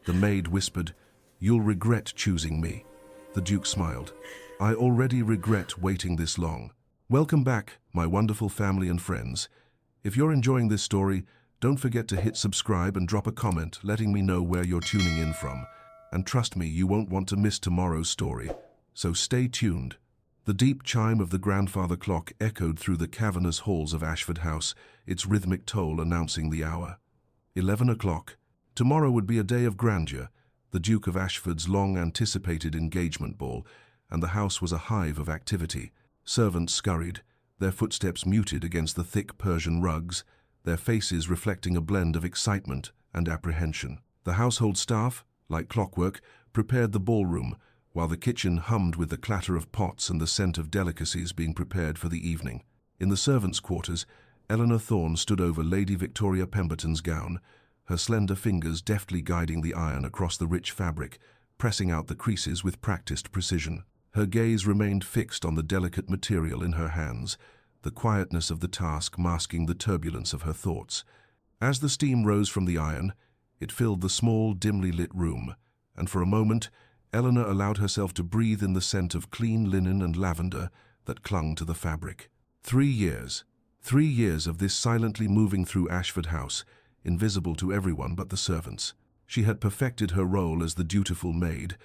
The maid whispered, "You'll regret choosing me." The Duke smiled. "I already regret waiting this long. Welcome back, my wonderful family and friends. If you're enjoying this story, don't forget to hit subscribe and drop a comment letting me know where you're tuning in from. And trust me, you won't want to miss tomorrow's story. So stay tuned." The deep chime of the grandfather clock echoed through the cavernous halls of Ashford House, its rhythmic toll announcing the hour. 11 o'clock. Tomorrow would be a day of grandeur, the Duke of Ashford's long-anticipated engagement ball, and the house was a hive of activity. Servants scurried, their footsteps muted against the thick Persian rugs, their faces reflecting a blend of excitement and apprehension. The household staff, like clockwork, prepared the ballroom, while the kitchen hummed with the clatter of pots and the scent of delicacies being prepared for the evening. In the servants' quarters, Eleanor Thorne stood over Lady Victoria Pemberton's gown, her slender fingers deftly guiding the iron across the rich fabric, pressing out the creases with practiced precision. Her gaze remained fixed on the delicate material in her hands, the quietness of the task masking the turbulence of her thoughts. As the steam rose from the iron, it filled the small, dimly lit room, and for a moment, Eleanor allowed herself to breathe in the scent of clean linen and lavender that clung to the fabric. 3 years. 3 years of this silently moving through Ashford House, invisible to everyone but the servants. She had perfected her role as the dutiful maid,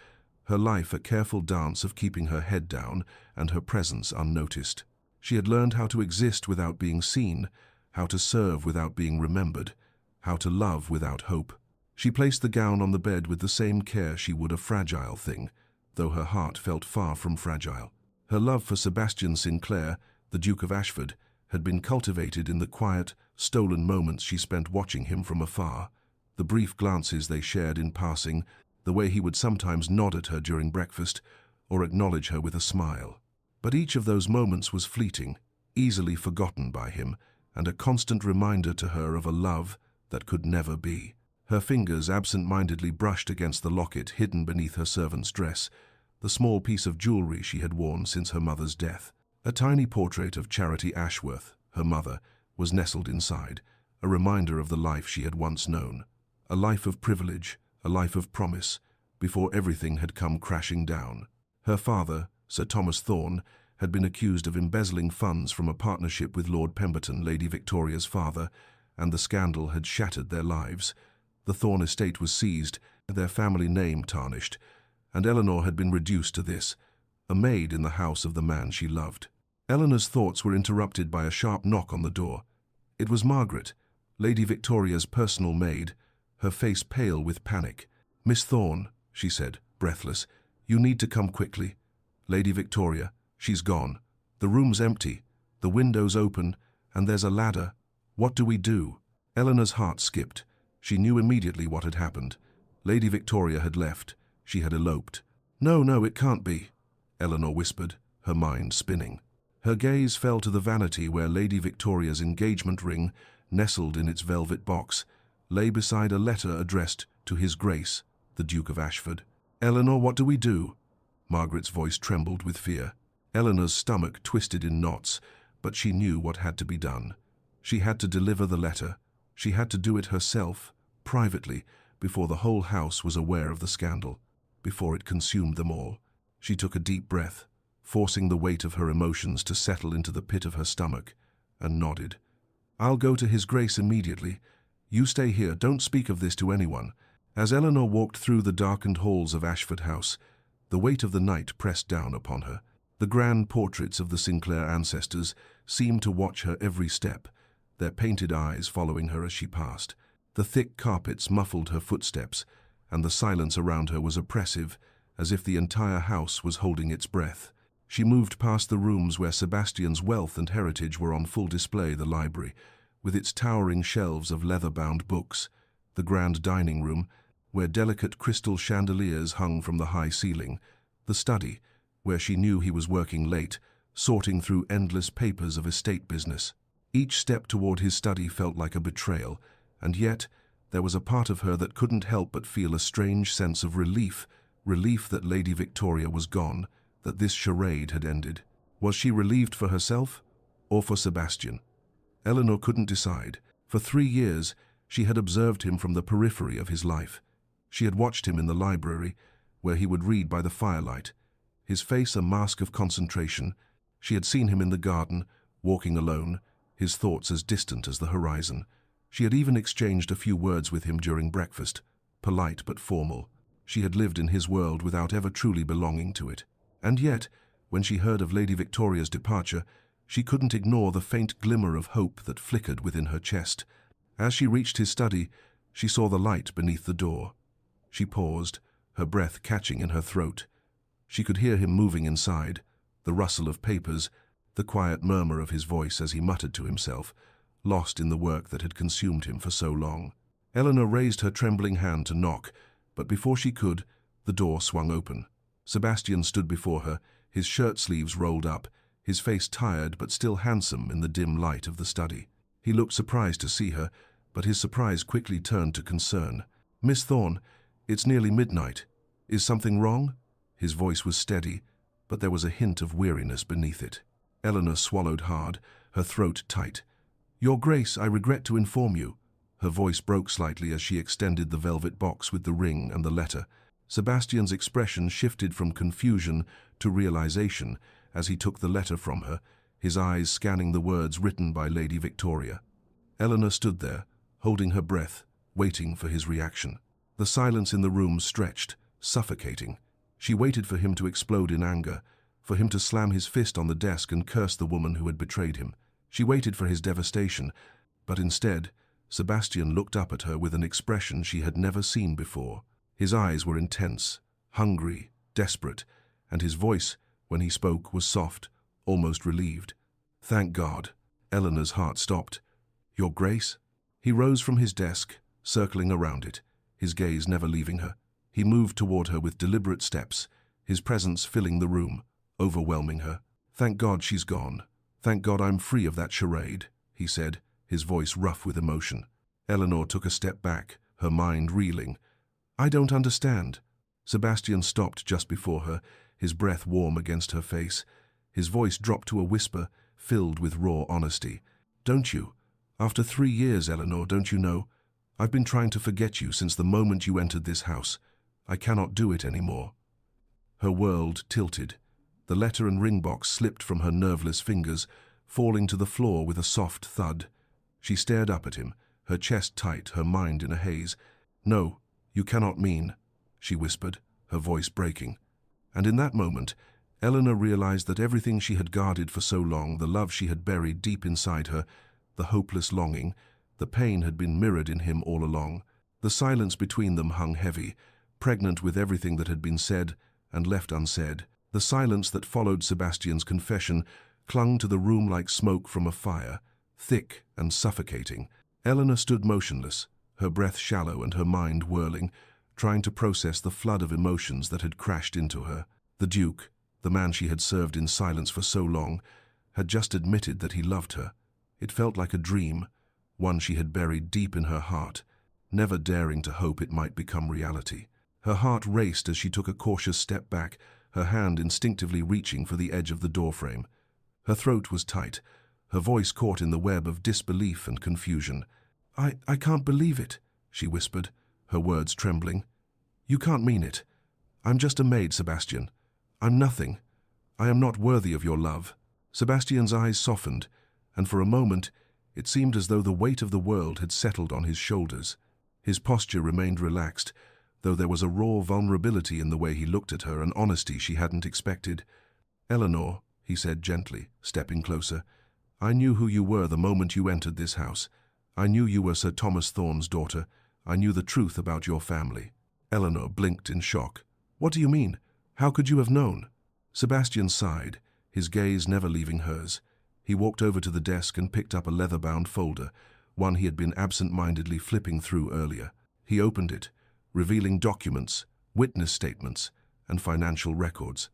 her life a careful dance of keeping her head down and her presence unnoticed. She had learned how to exist without being seen, how to serve without being remembered, how to love without hope. She placed the gown on the bed with the same care she would a fragile thing, though her heart felt far from fragile. Her love for Sebastian Sinclair, the Duke of Ashford, had been cultivated in the quiet, stolen moments she spent watching him from afar, the brief glances they shared in passing, the way he would sometimes nod at her during breakfast or acknowledge her with a smile. But each of those moments was fleeting, easily forgotten by him, and a constant reminder to her of a love that could never be. Her fingers absent-mindedly brushed against the locket hidden beneath her servant's dress, the small piece of jewelry she had worn since her mother's death. A tiny portrait of Charity Ashworth, her mother, was nestled inside, a reminder of the life she had once known. A life of privilege, a life of promise, before everything had come crashing down. Her father, Sir Thomas Thorne, had been accused of embezzling funds from a partnership with Lord Pemberton, Lady Victoria's father, and the scandal had shattered their lives. The Thorne estate was seized, their family name tarnished, and Eleanor had been reduced to this, a maid in the house of the man she loved. Eleanor's thoughts were interrupted by a sharp knock on the door. It was Margaret, Lady Victoria's personal maid, her face pale with panic. "Miss Thorne," she said, breathless, "you need to come quickly. Lady Victoria, she's gone. The room's empty, the window's open, and there's a ladder. What do we do?" Eleanor's heart skipped. She knew immediately what had happened. Lady Victoria had left. She had eloped. "No, no, it can't be," Eleanor whispered, her mind spinning. Her gaze fell to the vanity where Lady Victoria's engagement ring, nestled in its velvet box, lay beside a letter addressed to His Grace, the Duke of Ashford. "Eleanor, what do we do?" Margaret's voice trembled with fear. Eleanor's stomach twisted in knots, but she knew what had to be done. She had to deliver the letter. She had to do it herself, privately, before the whole house was aware of the scandal, before it consumed them all. She took a deep breath, forcing the weight of her emotions to settle into the pit of her stomach, and nodded. "I'll go to His Grace immediately. You stay here, don't speak of this to anyone." As Eleanor walked through the darkened halls of Ashford House, the weight of the night pressed down upon her. The grand portraits of the Sinclair ancestors seemed to watch her every step, their painted eyes following her as she passed. The thick carpets muffled her footsteps, and the silence around her was oppressive, as if the entire house was holding its breath. She moved past the rooms where Sebastian's wealth and heritage were on full display, the library, with its towering shelves of leather-bound books, the grand dining room, where delicate crystal chandeliers hung from the high ceiling, the study, where she knew he was working late, sorting through endless papers of estate business. Each step toward his study felt like a betrayal, and yet there was a part of her that couldn't help but feel a strange sense of relief that Lady Victoria was gone, that this charade had ended. Was she relieved for herself, or for Sebastian? Eleanor couldn't decide. For 3 years, she had observed him from the periphery of his life. She had watched him in the library, where he would read by the firelight, his face a mask of concentration. She had seen him in the garden, walking alone, his thoughts as distant as the horizon. She had even exchanged a few words with him during breakfast, polite but formal. She had lived in his world without ever truly belonging to it. And yet, when she heard of Lady Victoria's departure, she couldn't ignore the faint glimmer of hope that flickered within her chest. As she reached his study, she saw the light beneath the door. She paused, her breath catching in her throat. She could hear him moving inside, the rustle of papers, the quiet murmur of his voice as he muttered to himself, lost in the work that had consumed him for so long. Eleanor raised her trembling hand to knock, but before she could, the door swung open. Sebastian stood before her, his shirt sleeves rolled up, his face tired but still handsome in the dim light of the study. He looked surprised to see her, but his surprise quickly turned to concern. "Miss Thorne, it's nearly midnight. Is something wrong?" His voice was steady, but there was a hint of weariness beneath it. Eleanor swallowed hard, her throat tight. "Your Grace, I regret to inform you." Her voice broke slightly as she extended the velvet box with the ring and the letter. Sebastian's expression shifted from confusion to realization as he took the letter from her, his eyes scanning the words written by Lady Victoria. Eleanor stood there, holding her breath, waiting for his reaction. The silence in the room stretched, suffocating. She waited for him to explode in anger, for him to slam his fist on the desk and curse the woman who had betrayed him. She waited for his devastation, but instead, Sebastian looked up at her with an expression she had never seen before. His eyes were intense, hungry, desperate, and his voice, when he spoke, was soft, almost relieved. "Thank God." Eleanor's heart stopped. "Your Grace?" He rose from his desk, circling around it, his gaze never leaving her. He moved toward her with deliberate steps, his presence filling the room, overwhelming her. "Thank God she's gone. Thank God I'm free of that charade," he said, his voice rough with emotion. Eleanor took a step back, her mind reeling. "I don't understand." Sebastian stopped just before her, his breath warm against her face. His voice dropped to a whisper, filled with raw honesty. "Don't you? After 3 years, Eleanor, don't you know? I've been trying to forget you since the moment you entered this house. I cannot do it anymore." Her world tilted. The letter and ring box slipped from her nerveless fingers, falling to the floor with a soft thud. She stared up at him, her chest tight, her mind in a haze. "No, you cannot mean," she whispered, her voice breaking. And in that moment, Eleanor realized that everything she had guarded for so long, the love she had buried deep inside her, the hopeless longing, the pain had been mirrored in him all along. The silence between them hung heavy, pregnant with everything that had been said and left unsaid. The silence that followed Sebastian's confession clung to the room like smoke from a fire, thick and suffocating. Eleanor stood motionless, her breath shallow and her mind whirling, trying to process the flood of emotions that had crashed into her. The Duke, the man she had served in silence for so long, had just admitted that he loved her. It felt like a dream, one she had buried deep in her heart, never daring to hope it might become reality. Her heart raced as she took a cautious step back, her hand instinctively reaching for the edge of the doorframe. Her throat was tight, her voice caught in the web of disbelief and confusion. I can't believe it," she whispered, her words trembling. "You can't mean it. I'm just a maid, Sebastian. I'm nothing. I am not worthy of your love." Sebastian's eyes softened, and for a moment it seemed as though the weight of the world had settled on his shoulders. His posture remained relaxed, though there was a raw vulnerability in the way he looked at her, an honesty she hadn't expected. "Eleanor," he said gently, stepping closer, "I knew who you were the moment you entered this house. I knew you were Sir Thomas Thorne's daughter. I knew the truth about your family." Eleanor blinked in shock. "What do you mean? How could you have known?" Sebastian sighed, his gaze never leaving hers. He walked over to the desk and picked up a leather-bound folder, one he had been absent-mindedly flipping through earlier. He opened it, revealing documents, witness statements, and financial records.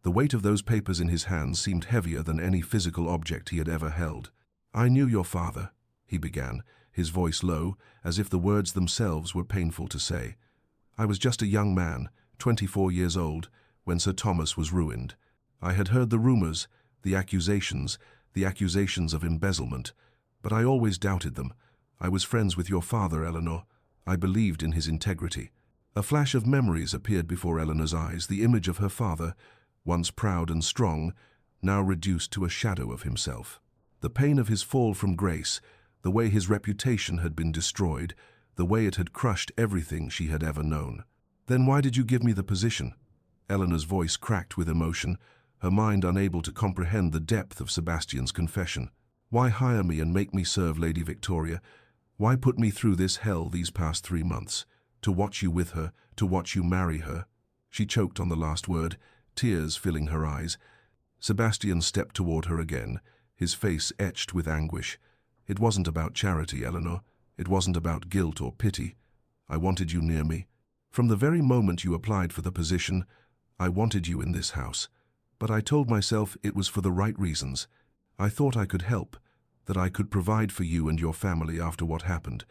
The weight of those papers in his hands seemed heavier than any physical object he had ever held. "I knew your father," he began, his voice low, as if the words themselves were painful to say. "I was just a young man, 24 years old, when Sir Thomas was ruined. I had heard the rumors, the accusations of embezzlement, but I always doubted them. I was friends with your father, Eleanor. I believed in his integrity." A flash of memories appeared before Eleanor's eyes, the image of her father, once proud and strong, now reduced to a shadow of himself. The pain of his fall from grace, the way his reputation had been destroyed, the way it had crushed everything she had ever known. "Then why did you give me the position?" Eleanor's voice cracked with emotion, her mind unable to comprehend the depth of Sebastian's confession. "Why hire me and make me serve Lady Victoria? Why put me through this hell these past 3 months? To watch you with her, to watch you marry her?" She choked on the last word, tears filling her eyes. Sebastian stepped toward her again, his face etched with anguish. "It wasn't about charity, Eleanor. It wasn't about guilt or pity. I wanted you near me. From the very moment you applied for the position, I wanted you in this house. But I told myself it was for the right reasons. I thought I could help, that I could provide for you and your family after what happened.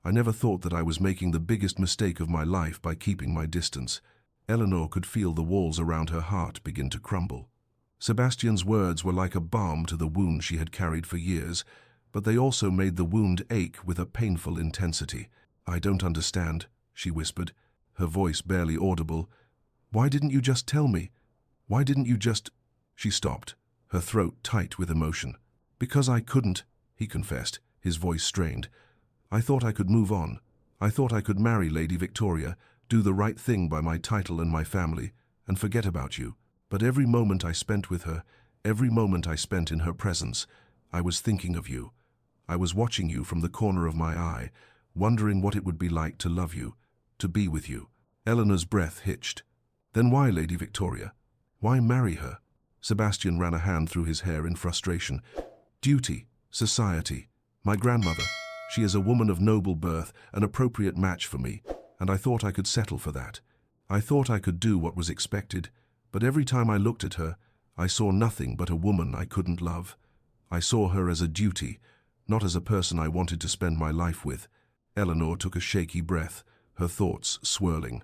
I never thought that I was making the biggest mistake of my life by keeping my distance." Eleanor could feel the walls around her heart begin to crumble. Sebastian's words were like a balm to the wound she had carried for years, but they also made the wound ache with a painful intensity. "I don't understand," she whispered, her voice barely audible. "Why didn't you just tell me? Why didn't you just—" She stopped, her throat tight with emotion. "Because I couldn't," he confessed, his voice strained. "I thought I could move on. I thought I could marry Lady Victoria, do the right thing by my title and my family, and forget about you. But every moment I spent with her, every moment I spent in her presence, I was thinking of you. I was watching you from the corner of my eye, wondering what it would be like to love you, to be with you." Eleanor's breath hitched. "Then why, Lady Victoria? Why marry her?" Sebastian ran a hand through his hair in frustration. "Duty, society, my grandmother. She is a woman of noble birth, an appropriate match for me, and I thought I could settle for that. I thought I could do what was expected, but every time I looked at her, I saw nothing but a woman I couldn't love. I saw her as a duty, not as a person I wanted to spend my life with." Eleanor took a shaky breath, her thoughts swirling.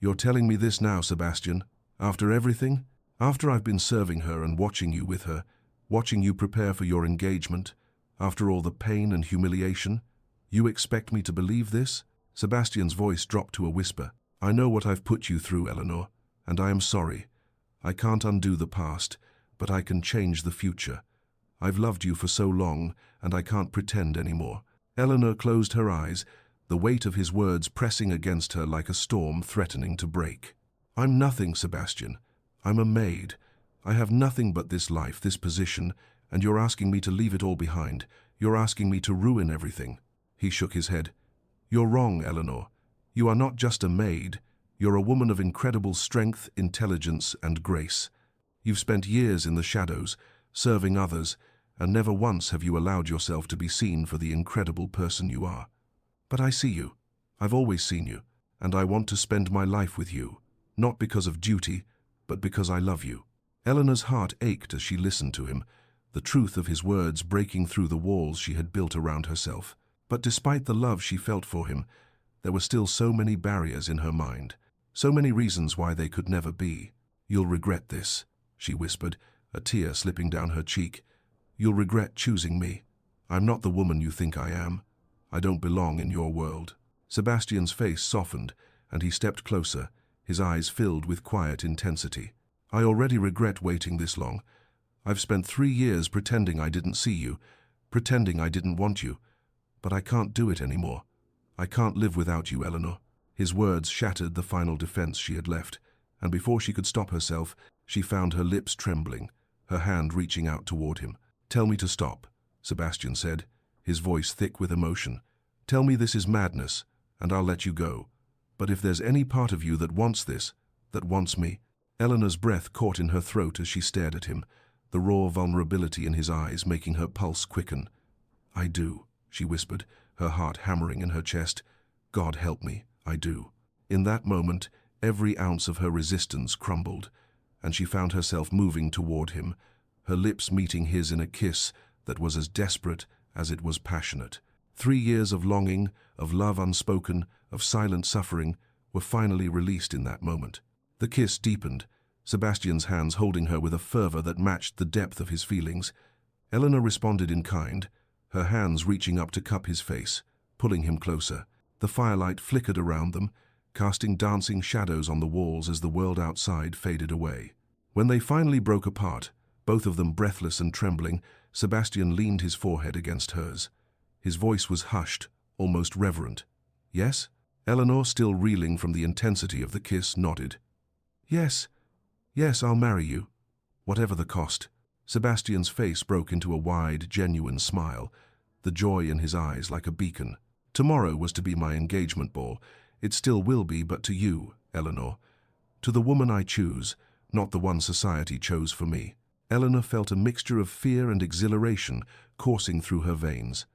"You're telling me this now, Sebastian? After everything? After I've been serving her and watching you with her, watching you prepare for your engagement, after all the pain and humiliation? You expect me to believe this?" Sebastian's voice dropped to a whisper. "I know what I've put you through, Eleanor, and I am sorry. I can't undo the past, but I can change the future. I've loved you for so long, and I can't pretend anymore." Eleanor closed her eyes, the weight of his words pressing against her like a storm threatening to break. "I'm nothing, Sebastian. I'm a maid. I have nothing but this life, this position, and you're asking me to leave it all behind. You're asking me to ruin everything." He shook his head. "You're wrong, Eleanor. You are not just a maid. You're a woman of incredible strength, intelligence, and grace. You've spent years in the shadows, serving others, and never once have you allowed yourself to be seen for the incredible person you are. But I see you. I've always seen you, and I want to spend my life with you, not because of duty, but because I love you." Eleanor's heart ached as she listened to him, the truth of his words breaking through the walls she had built around herself. But despite the love she felt for him, there were still so many barriers in her mind, so many reasons why they could never be. "You'll regret this," she whispered, a tear slipping down her cheek. "You'll regret choosing me. I'm not the woman you think I am. I don't belong in your world." Sebastian's face softened, and he stepped closer, his eyes filled with quiet intensity. "I already regret waiting this long. I've spent 3 years pretending I didn't see you, pretending I didn't want you. But I can't do it anymore. I can't live without you, Eleanor." His words shattered the final defense she had left, and before she could stop herself, she found her lips trembling, her hand reaching out toward him. "Tell me to stop," Sebastian said, his voice thick with emotion. "Tell me this is madness, and I'll let you go. But if there's any part of you that wants this, that wants me—" Eleanor's breath caught in her throat as she stared at him, the raw vulnerability in his eyes making her pulse quicken. "I do," she whispered, her heart hammering in her chest. "God help me, I do." In that moment, every ounce of her resistance crumbled, and she found herself moving toward him, her lips meeting his in a kiss that was as desperate as it was passionate. 3 years of longing, of love unspoken, of silent suffering, were finally released in that moment. The kiss deepened, Sebastian's hands holding her with a fervor that matched the depth of his feelings. Eleanor responded in kind, her hands reaching up to cup his face, pulling him closer. The firelight flickered around them, casting dancing shadows on the walls as the world outside faded away. When they finally broke apart, both of them breathless and trembling, Sebastian leaned his forehead against hers. His voice was hushed, almost reverent. "Yes?" Eleanor, still reeling from the intensity of the kiss, nodded. "Yes, yes, I'll marry you, whatever the cost." Sebastian's face broke into a wide, genuine smile, the joy in his eyes like a beacon. "Tomorrow was to be my engagement ball. It still will be, but to you, Eleanor. To the woman I choose, not the one society chose for me." Eleanor felt a mixture of fear and exhilaration coursing through her veins.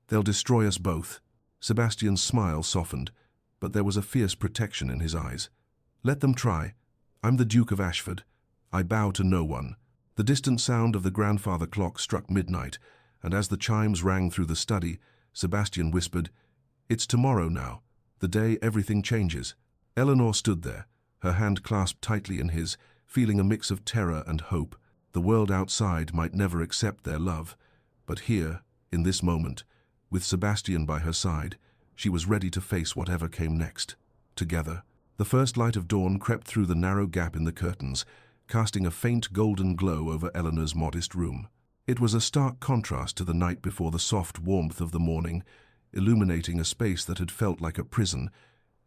"They'll destroy us both." Sebastian's smile softened, but there was a fierce protection in his eyes. "Let them try. I'm the Duke of Ashford. I bow to no one." The distant sound of the grandfather clock struck midnight, and as the chimes rang through the study, Sebastian whispered, "It's tomorrow now, the day everything changes." Eleanor stood there, her hand clasped tightly in his, feeling a mix of terror and hope. The world outside might never accept their love, but here, in this moment, with Sebastian by her side, she was ready to face whatever came next. Together, the first light of dawn crept through the narrow gap in the curtains, casting a faint golden glow over Eleanor's modest room. It was a stark contrast to the night before, the soft warmth of the morning, illuminating a space that had felt like a prison,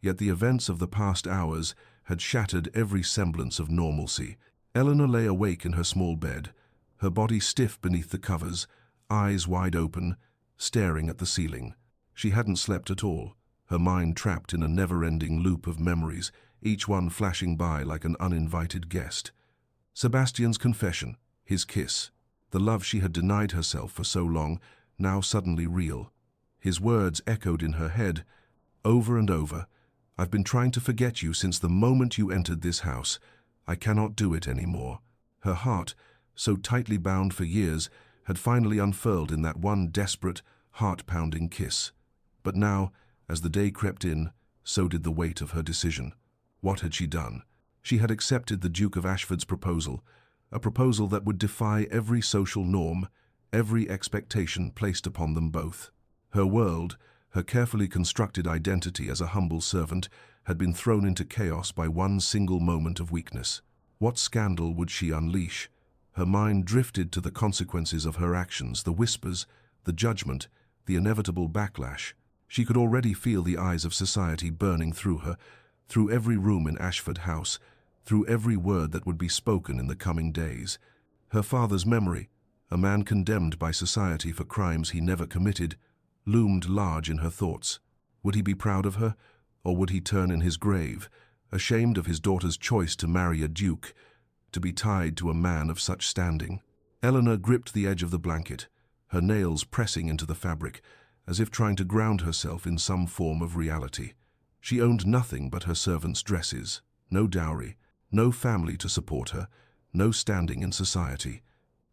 yet the events of the past hours had shattered every semblance of normalcy. Eleanor lay awake in her small bed, her body stiff beneath the covers, eyes wide open, staring at the ceiling. She hadn't slept at all, her mind trapped in a never-ending loop of memories, each one flashing by like an uninvited guest. Sebastian's confession, his kiss, the love she had denied herself for so long, now suddenly real. His words echoed in her head, over and over. "I've been trying to forget you since the moment you entered this house. I cannot do it anymore." Her heart, so tightly bound for years, had finally unfurled in that one desperate, heart-pounding kiss. But now, as the day crept in, so did the weight of her decision. What had she done? She had accepted the Duke of Ashford's proposal, a proposal that would defy every social norm, every expectation placed upon them both. Her world, her carefully constructed identity as a humble servant, had been thrown into chaos by one single moment of weakness. What scandal would she unleash? Her mind drifted to the consequences of her actions, the whispers, the judgment, the inevitable backlash. She could already feel the eyes of society burning through her, through every room in Ashford House, through every word that would be spoken in the coming days. Her father's memory, a man condemned by society for crimes he never committed, loomed large in her thoughts. Would he be proud of her, or would he turn in his grave, ashamed of his daughter's choice to marry a duke, to be tied to a man of such standing? Eleanor gripped the edge of the blanket, her nails pressing into the fabric, as if trying to ground herself in some form of reality. She owned nothing but her servants' dresses, no dowry, no family to support her, no standing in society.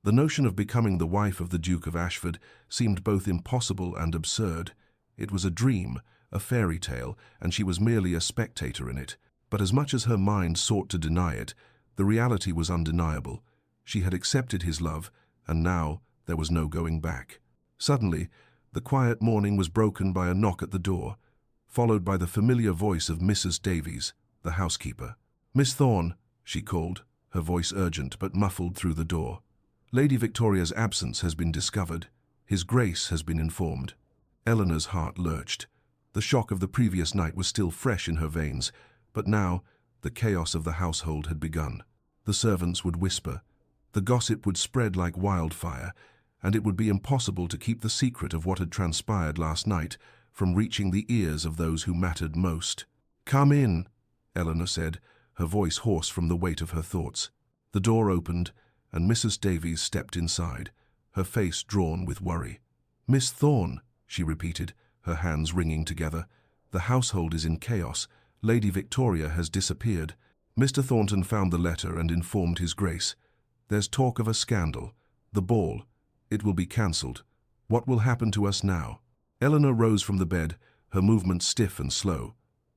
The notion of becoming the wife of the Duke of Ashford seemed both impossible and absurd. It was a dream, a fairy tale, and she was merely a spectator in it. But as much as her mind sought to deny it, the reality was undeniable. She had accepted his love, and now there was no going back. Suddenly, the quiet morning was broken by a knock at the door, followed by the familiar voice of Mrs. Davies, the housekeeper. "Miss Thorne," she called, her voice urgent but muffled through the door. "Lady Victoria's absence has been discovered. His Grace has been informed." Eleanor's heart lurched. The shock of the previous night was still fresh in her veins, but now the chaos of the household had begun. The servants would whisper. The gossip would spread like wildfire, and it would be impossible to keep the secret of what had transpired last night from reaching the ears of those who mattered most. "Come in," Eleanor said, her voice hoarse from the weight of her thoughts. The door opened, and Mrs. Davies stepped inside, her face drawn with worry. "Miss Thorne," she repeated, her hands wringing together. "The household is in chaos. Lady Victoria has disappeared." Mr. Thornton found the letter and informed His Grace. "There's talk of a scandal. The ball. It will be cancelled. What will happen to us now?" Eleanor rose from the bed, her movements stiff and slow.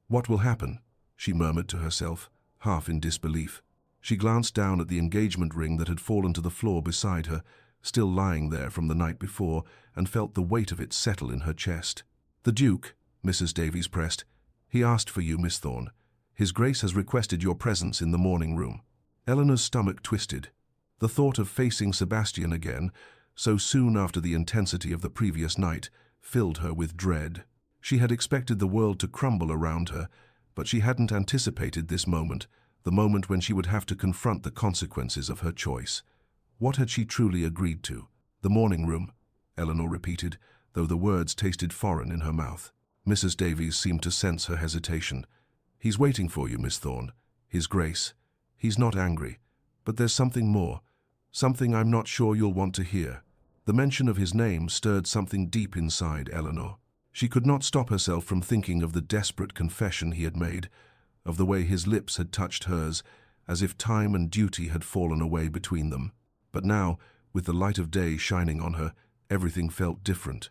"What will happen?" she murmured to herself, half in disbelief. She glanced down at the engagement ring that had fallen to the floor beside her, still lying there from the night before, and felt the weight of it settle in her chest. "The Duke," Mrs. Davies pressed. "He asked for you, Miss Thorne. His Grace has requested your presence in the morning room. Eleanor's stomach twisted. The thought of facing Sebastian again, so soon after the intensity of the previous night, filled her with dread. She had expected the world to crumble around her, but she hadn't anticipated this moment, the moment when she would have to confront the consequences of her choice. What had she truly agreed to? The morning room, Eleanor repeated, though the words tasted foreign in her mouth. Mrs. Davies seemed to sense her hesitation. He's waiting for you, Miss Thorne. His Grace. He's not angry. But there's something more. Something I'm not sure you'll want to hear. The mention of his name stirred something deep inside Eleanor. She could not stop herself from thinking of the desperate confession he had made, of the way his lips had touched hers, as if time and duty had fallen away between them. But now, with the light of day shining on her, everything felt different.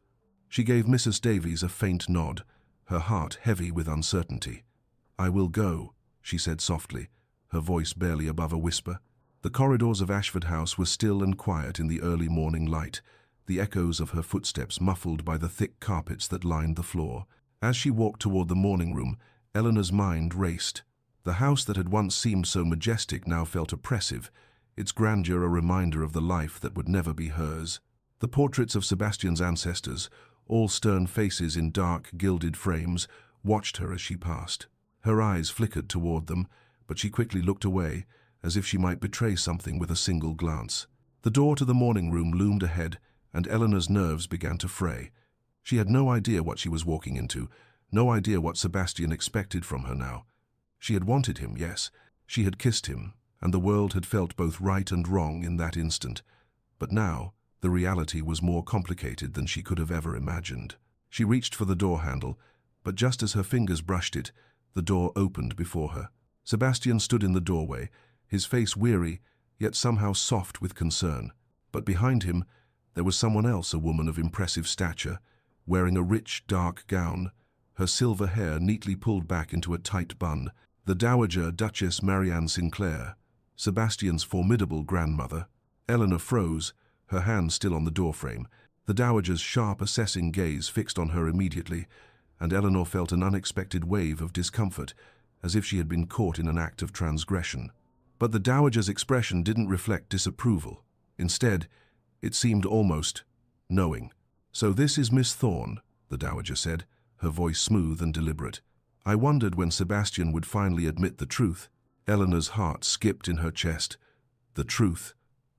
She gave Mrs. Davies a faint nod, her heart heavy with uncertainty. "I will go," she said softly, her voice barely above a whisper. The corridors of Ashford House were still and quiet in the early morning light, the echoes of her footsteps muffled by the thick carpets that lined the floor. As she walked toward the morning room, Eleanor's mind raced. The house that had once seemed so majestic now felt oppressive, its grandeur a reminder of the life that would never be hers. The portraits of Sebastian's ancestors, all stern faces in dark, gilded frames, watched her as she passed. Her eyes flickered toward them, but she quickly looked away, as if she might betray something with a single glance. The door to the morning room loomed ahead, and Eleanor's nerves began to fray. She had no idea what she was walking into, no idea what Sebastian expected from her now. She had wanted him, yes. She had kissed him, and the world had felt both right and wrong in that instant. But now, the reality was more complicated than she could have ever imagined. She reached for the door handle, but just as her fingers brushed it, the door opened before her. Sebastian stood in the doorway, his face weary, yet somehow soft with concern. But behind him, there was someone else, a woman of impressive stature, wearing a rich, dark gown, her silver hair neatly pulled back into a tight bun. The Dowager Duchess Marianne Sinclair, Sebastian's formidable grandmother. Eleanor froze, her hand still on the doorframe. The Dowager's sharp, assessing gaze fixed on her immediately, and Eleanor felt an unexpected wave of discomfort, as if she had been caught in an act of transgression. But the Dowager's expression didn't reflect disapproval. Instead, it seemed almost knowing. "So this is Miss Thorne," the Dowager said, her voice smooth and deliberate. I wondered when Sebastian would finally admit the truth. Eleanor's heart skipped in her chest. The truth?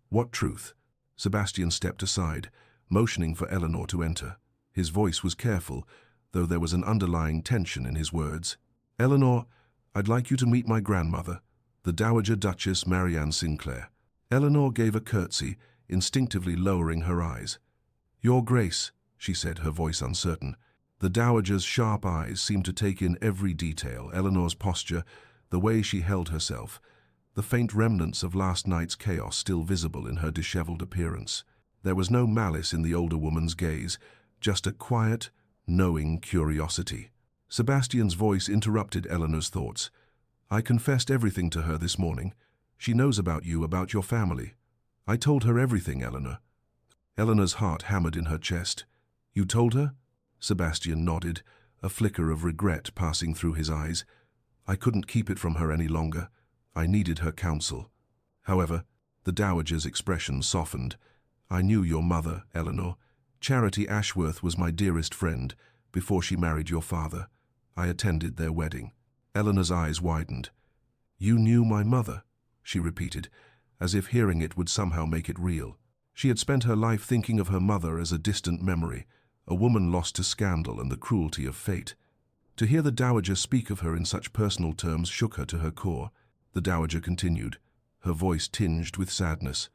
What truth? Sebastian stepped aside, motioning for Eleanor to enter. His voice was careful, though there was an underlying tension in his words. "Eleanor, I'd like you to meet my grandmother, the Dowager Duchess Marianne Sinclair." Eleanor gave a curtsy, instinctively lowering her eyes. "Your Grace," she said, her voice uncertain. The Dowager's sharp eyes seemed to take in every detail, Eleanor's posture, the way she held herself, the faint remnants of last night's chaos still visible in her disheveled appearance. There was no malice in the older woman's gaze, just a quiet, knowing curiosity. Sebastian's voice interrupted Eleanor's thoughts. "I confessed everything to her this morning. She knows about you, about your family. I told her everything, Eleanor." Eleanor's heart hammered in her chest. "You told her?" Sebastian nodded, a flicker of regret passing through his eyes. "I couldn't keep it from her any longer. I needed her counsel." However, the Dowager's expression softened. "I knew your mother, Eleanor. Charity Ashworth was my dearest friend before she married your father. I attended their wedding." Eleanor's eyes widened. "You knew my mother?" she repeated, as if hearing it would somehow make it real. She had spent her life thinking of her mother as a distant memory, a woman lost to scandal and the cruelty of fate. To hear the Dowager speak of her in such personal terms shook her to her core. The Dowager continued, her voice tinged with sadness.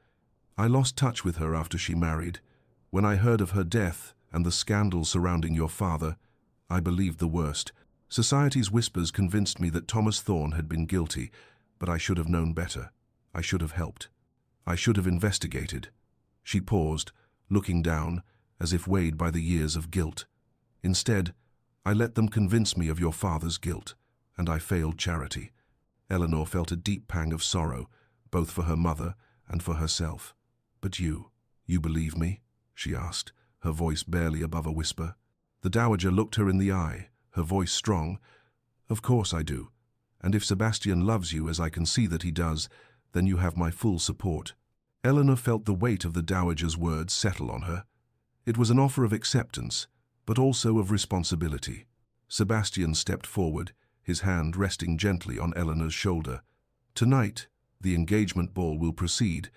"I lost touch with her after she married. When I heard of her death and the scandal surrounding your father, I believed the worst. Society's whispers convinced me that Thomas Thorne had been guilty, but I should have known better. I should have helped. I should have investigated." She paused, looking down, as if weighed by the years of guilt. "Instead, I let them convince me of your father's guilt, and I failed Charity." Eleanor felt a deep pang of sorrow, both for her mother and for herself. "But you believe me?" she asked, her voice barely above a whisper. The Dowager looked her in the eye, her voice strong. "Of course I do. And if Sebastian loves you as I can see that he does, then you have my full support." Eleanor felt the weight of the dowager's words settle on her. It was an offer of acceptance, but also of responsibility. Sebastian stepped forward, his hand resting gently on Eleanor's shoulder. "Tonight, the engagement ball will proceed,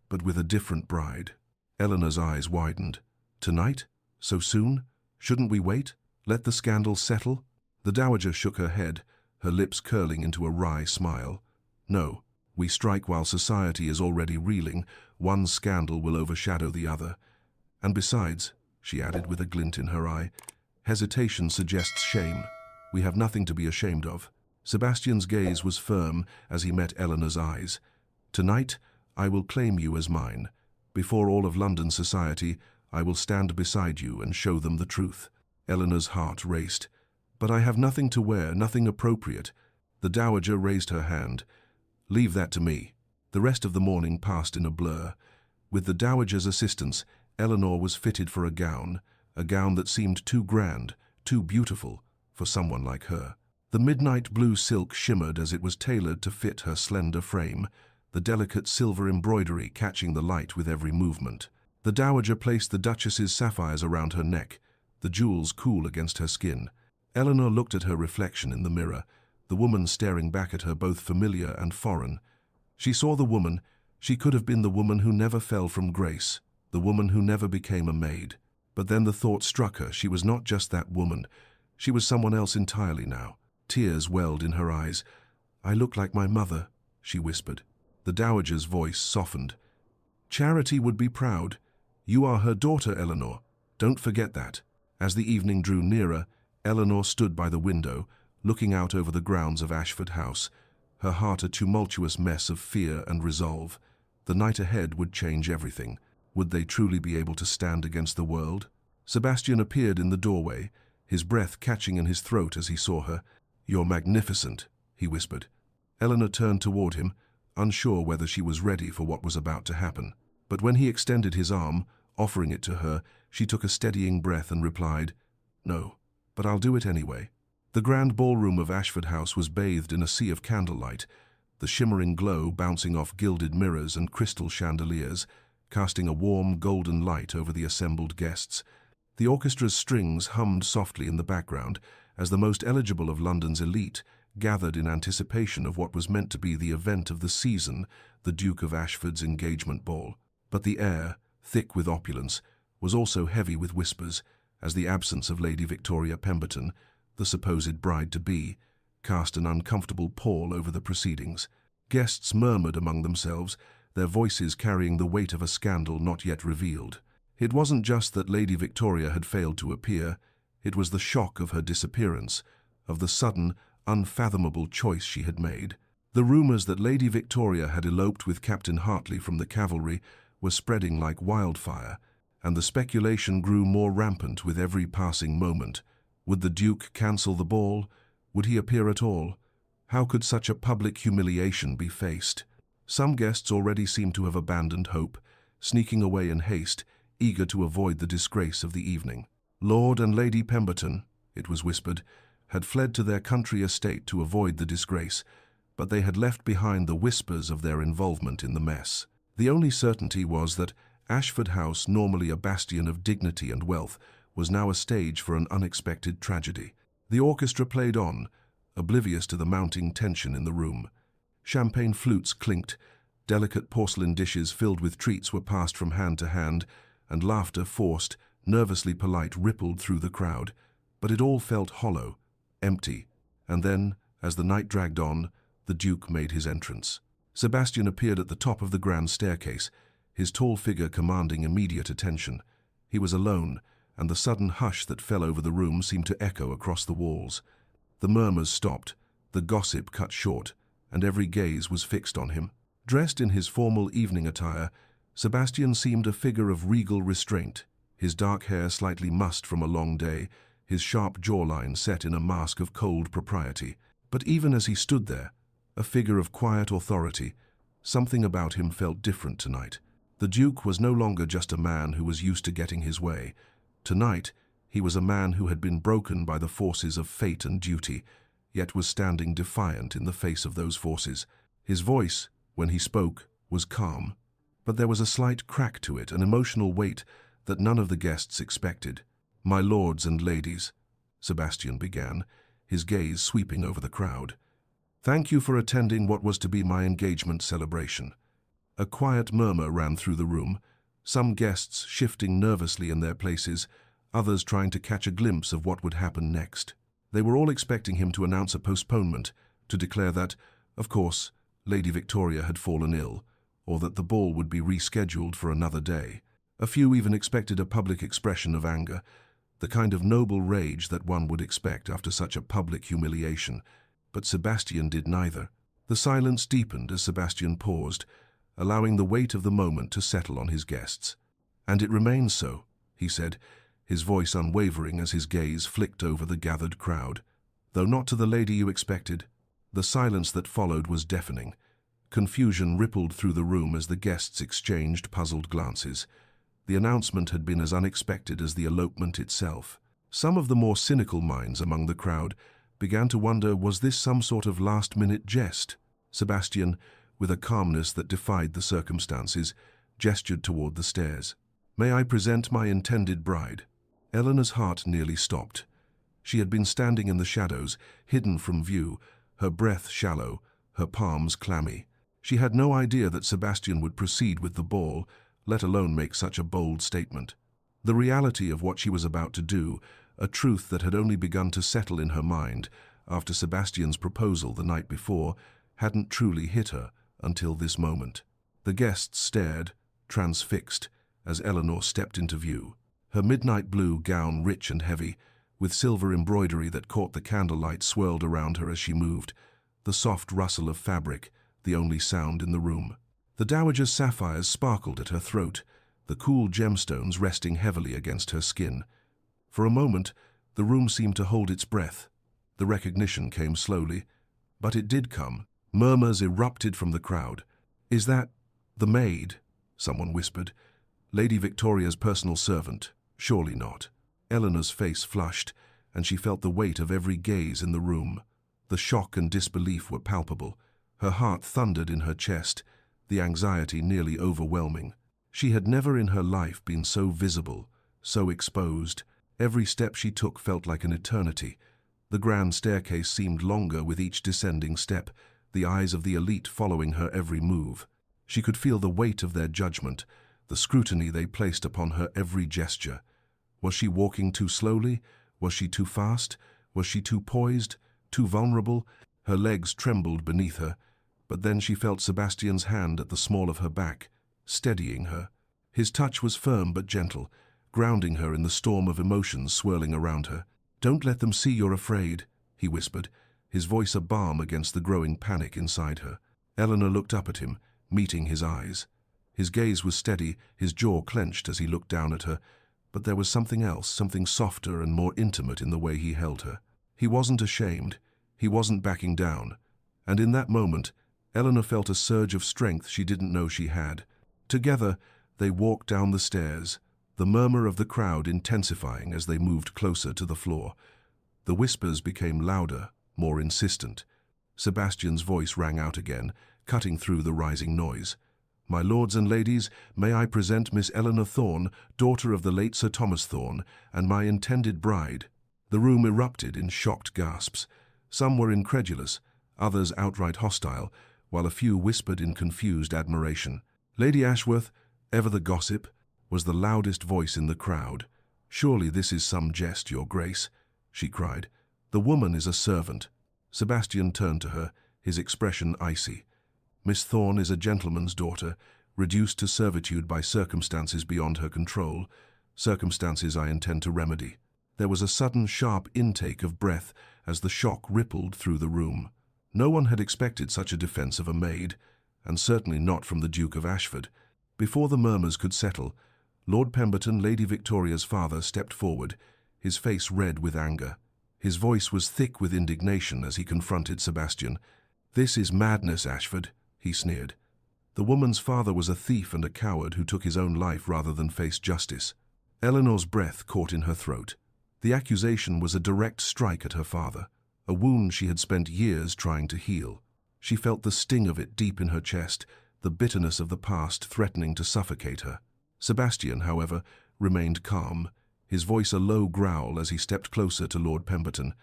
but with a different bride." Eleanor's eyes widened. "Tonight? So soon? Shouldn't we wait? Let the scandal settle?" The dowager shook her head, her lips curling into a wry smile. "No, we strike while society is already reeling. One scandal will overshadow the other. And besides," she added with a glint in her eye, "hesitation suggests shame. We have nothing to be ashamed of." Sebastian's gaze was firm as he met Eleanor's eyes. "Tonight, I will claim you as mine. Before all of London society, I will stand beside you and show them the truth." Eleanor's heart raced. "But I have nothing to wear, nothing appropriate." The dowager raised her hand. "Leave that to me." The rest of the morning passed in a blur. With the dowager's assistance, Eleanor was fitted for a gown that seemed too grand, too beautiful, for someone like her. The midnight blue silk shimmered as it was tailored to fit her slender frame, the delicate silver embroidery catching the light with every movement. The dowager placed the duchess's sapphires around her neck, the jewels cool against her skin. Eleanor looked at her reflection in the mirror, the woman staring back at her both familiar and foreign. She saw the woman. She could have been the woman who never fell from grace, the woman who never became a maid. But then the thought struck her, she was not just that woman. She was someone else entirely now. Tears welled in her eyes. "I look like my mother," she whispered. The dowager's voice softened. "Charity would be proud. You are her daughter, Eleanor. Don't forget that." As the evening drew nearer, Eleanor stood by the window, looking out over the grounds of Ashford House, her heart a tumultuous mess of fear and resolve. The night ahead would change everything. Would they truly be able to stand against the world? Sebastian appeared in the doorway, his breath catching in his throat as he saw her. "You're magnificent," he whispered. Eleanor turned toward him, unsure whether she was ready for what was about to happen. But when he extended his arm, offering it to her, she took a steadying breath and replied, "No, but I'll do it anyway." The grand ballroom of Ashford House was bathed in a sea of candlelight, the shimmering glow bouncing off gilded mirrors and crystal chandeliers, casting a warm golden light over the assembled guests. The orchestra's strings hummed softly in the background as the most eligible of London's elite gathered in anticipation of what was meant to be the event of the season, the Duke of Ashford's engagement ball. But the air, thick with opulence, was also heavy with whispers, as the absence of Lady Victoria Pemberton, the supposed bride-to-be, cast an uncomfortable pall over the proceedings. Guests murmured among themselves, their voices carrying the weight of a scandal not yet revealed. It wasn't just that Lady Victoria had failed to appear, it was the shock of her disappearance, of the sudden, unfathomable choice she had made. The rumors that Lady Victoria had eloped with Captain Hartley from the cavalry were spreading like wildfire, and the speculation grew more rampant with every passing moment. Would the Duke cancel the ball? Would he appear at all? How could such a public humiliation be faced? Some guests already seemed to have abandoned hope, sneaking away in haste, eager to avoid the disgrace of the evening. Lord and Lady Pemberton, it was whispered, had fled to their country estate to avoid the disgrace, but they had left behind the whispers of their involvement in the mess. The only certainty was that Ashford House, normally a bastion of dignity and wealth, was now a stage for an unexpected tragedy. The orchestra played on, oblivious to the mounting tension in the room. Champagne flutes clinked, delicate porcelain dishes filled with treats were passed from hand to hand, and laughter, forced, nervously polite, rippled through the crowd. But it all felt hollow, empty, and then, as the night dragged on, the Duke made his entrance. Sebastian appeared at the top of the grand staircase, his tall figure commanding immediate attention. He was alone, and the sudden hush that fell over the room seemed to echo across the walls. The murmurs stopped, the gossip cut short, and every gaze was fixed on him. Dressed in his formal evening attire, Sebastian seemed a figure of regal restraint, his dark hair slightly mussed from a long day, his sharp jawline set in a mask of cold propriety. But even as he stood there, a figure of quiet authority, something about him felt different tonight. The Duke was no longer just a man who was used to getting his way. Tonight, he was a man who had been broken by the forces of fate and duty, yet was standing defiant in the face of those forces. His voice, when he spoke, was calm, but there was a slight crack to it, an emotional weight that none of the guests expected. "My lords and ladies," Sebastian began, his gaze sweeping over the crowd. "Thank you for attending what was to be my engagement celebration." A quiet murmur ran through the room, some guests shifting nervously in their places, others trying to catch a glimpse of what would happen next. They were all expecting him to announce a postponement, to declare that, of course, Lady Victoria had fallen ill, or that the ball would be rescheduled for another day. A few even expected a public expression of anger, the kind of noble rage that one would expect after such a public humiliation. But Sebastian did neither. The silence deepened as Sebastian paused, allowing the weight of the moment to settle on his guests. "And it remains so," he said, his voice unwavering as his gaze flicked over the gathered crowd. "Though not to the lady you expected." The silence that followed was deafening. Confusion rippled through the room as the guests exchanged puzzled glances. The announcement had been as unexpected as the elopement itself. Some of the more cynical minds among the crowd began to wonder, was this some sort of last-minute jest? Sebastian, with a calmness that defied the circumstances, gestured toward the stairs. "May I present my intended bride?" Eleanor's heart nearly stopped. She had been standing in the shadows, hidden from view, her breath shallow, her palms clammy. She had no idea that Sebastian would proceed with the ball, let alone make such a bold statement. The reality of what she was about to do, a truth that had only begun to settle in her mind after Sebastian's proposal the night before, hadn't truly hit her until this moment. The guests stared, transfixed, as Eleanor stepped into view. Her midnight blue gown, rich and heavy, with silver embroidery that caught the candlelight, swirled around her as she moved, the soft rustle of fabric, the only sound in the room. The dowager's sapphires sparkled at her throat, the cool gemstones resting heavily against her skin. For a moment, the room seemed to hold its breath. The recognition came slowly, but it did come. Murmurs erupted from the crowd. "Is that the maid?" someone whispered. "Lady Victoria's personal servant? Surely not." Eleanor's face flushed, and she felt the weight of every gaze in the room. The shock and disbelief were palpable. Her heart thundered in her chest, the anxiety nearly overwhelming. She had never in her life been so visible, so exposed. Every step she took felt like an eternity. The grand staircase seemed longer with each descending step, the eyes of the elite following her every move. She could feel the weight of their judgment, the scrutiny they placed upon her every gesture. Was she walking too slowly? Was she too fast? Was she too poised? Too vulnerable? Her legs trembled beneath her, but then she felt Sebastian's hand at the small of her back, steadying her. His touch was firm but gentle, grounding her in the storm of emotions swirling around her. "Don't let them see you're afraid," he whispered, his voice a balm against the growing panic inside her. Eleanor looked up at him, meeting his eyes. His gaze was steady, his jaw clenched as he looked down at her, but there was something else, something softer and more intimate in the way he held her. He wasn't ashamed, he wasn't backing down, and in that moment, Eleanor felt a surge of strength she didn't know she had. Together, they walked down the stairs, the murmur of the crowd intensifying as they moved closer to the floor. The whispers became louder, more insistent. Sebastian's voice rang out again, cutting through the rising noise. "My lords and ladies, may I present Miss Eleanor Thorne, daughter of the late Sir Thomas Thorne, and my intended bride." The room erupted in shocked gasps. Some were incredulous, others outright hostile, while a few whispered in confused admiration. Lady Ashworth, ever the gossip, was the loudest voice in the crowd. "Surely this is some jest, Your Grace," she cried. "The woman is a servant." Sebastian turned to her, his expression icy. "Miss Thorne is a gentleman's daughter, reduced to servitude by circumstances beyond her control, circumstances I intend to remedy." There was a sudden, sharp intake of breath as the shock rippled through the room. No one had expected such a defense of a maid, and certainly not from the Duke of Ashford. Before the murmurs could settle, Lord Pemberton, Lady Victoria's father, stepped forward, his face red with anger. His voice was thick with indignation as he confronted Sebastian. "This is madness, Ashford," he sneered. The woman's father was a thief and a coward who took his own life rather than face justice. Eleanor's breath caught in her throat. The accusation was a direct strike at her father, a wound she had spent years trying to heal. She felt the sting of it deep in her chest, the bitterness of the past threatening to suffocate her. Sebastian, however, remained calm, his voice a low growl as he stepped closer to Lord Pemberton.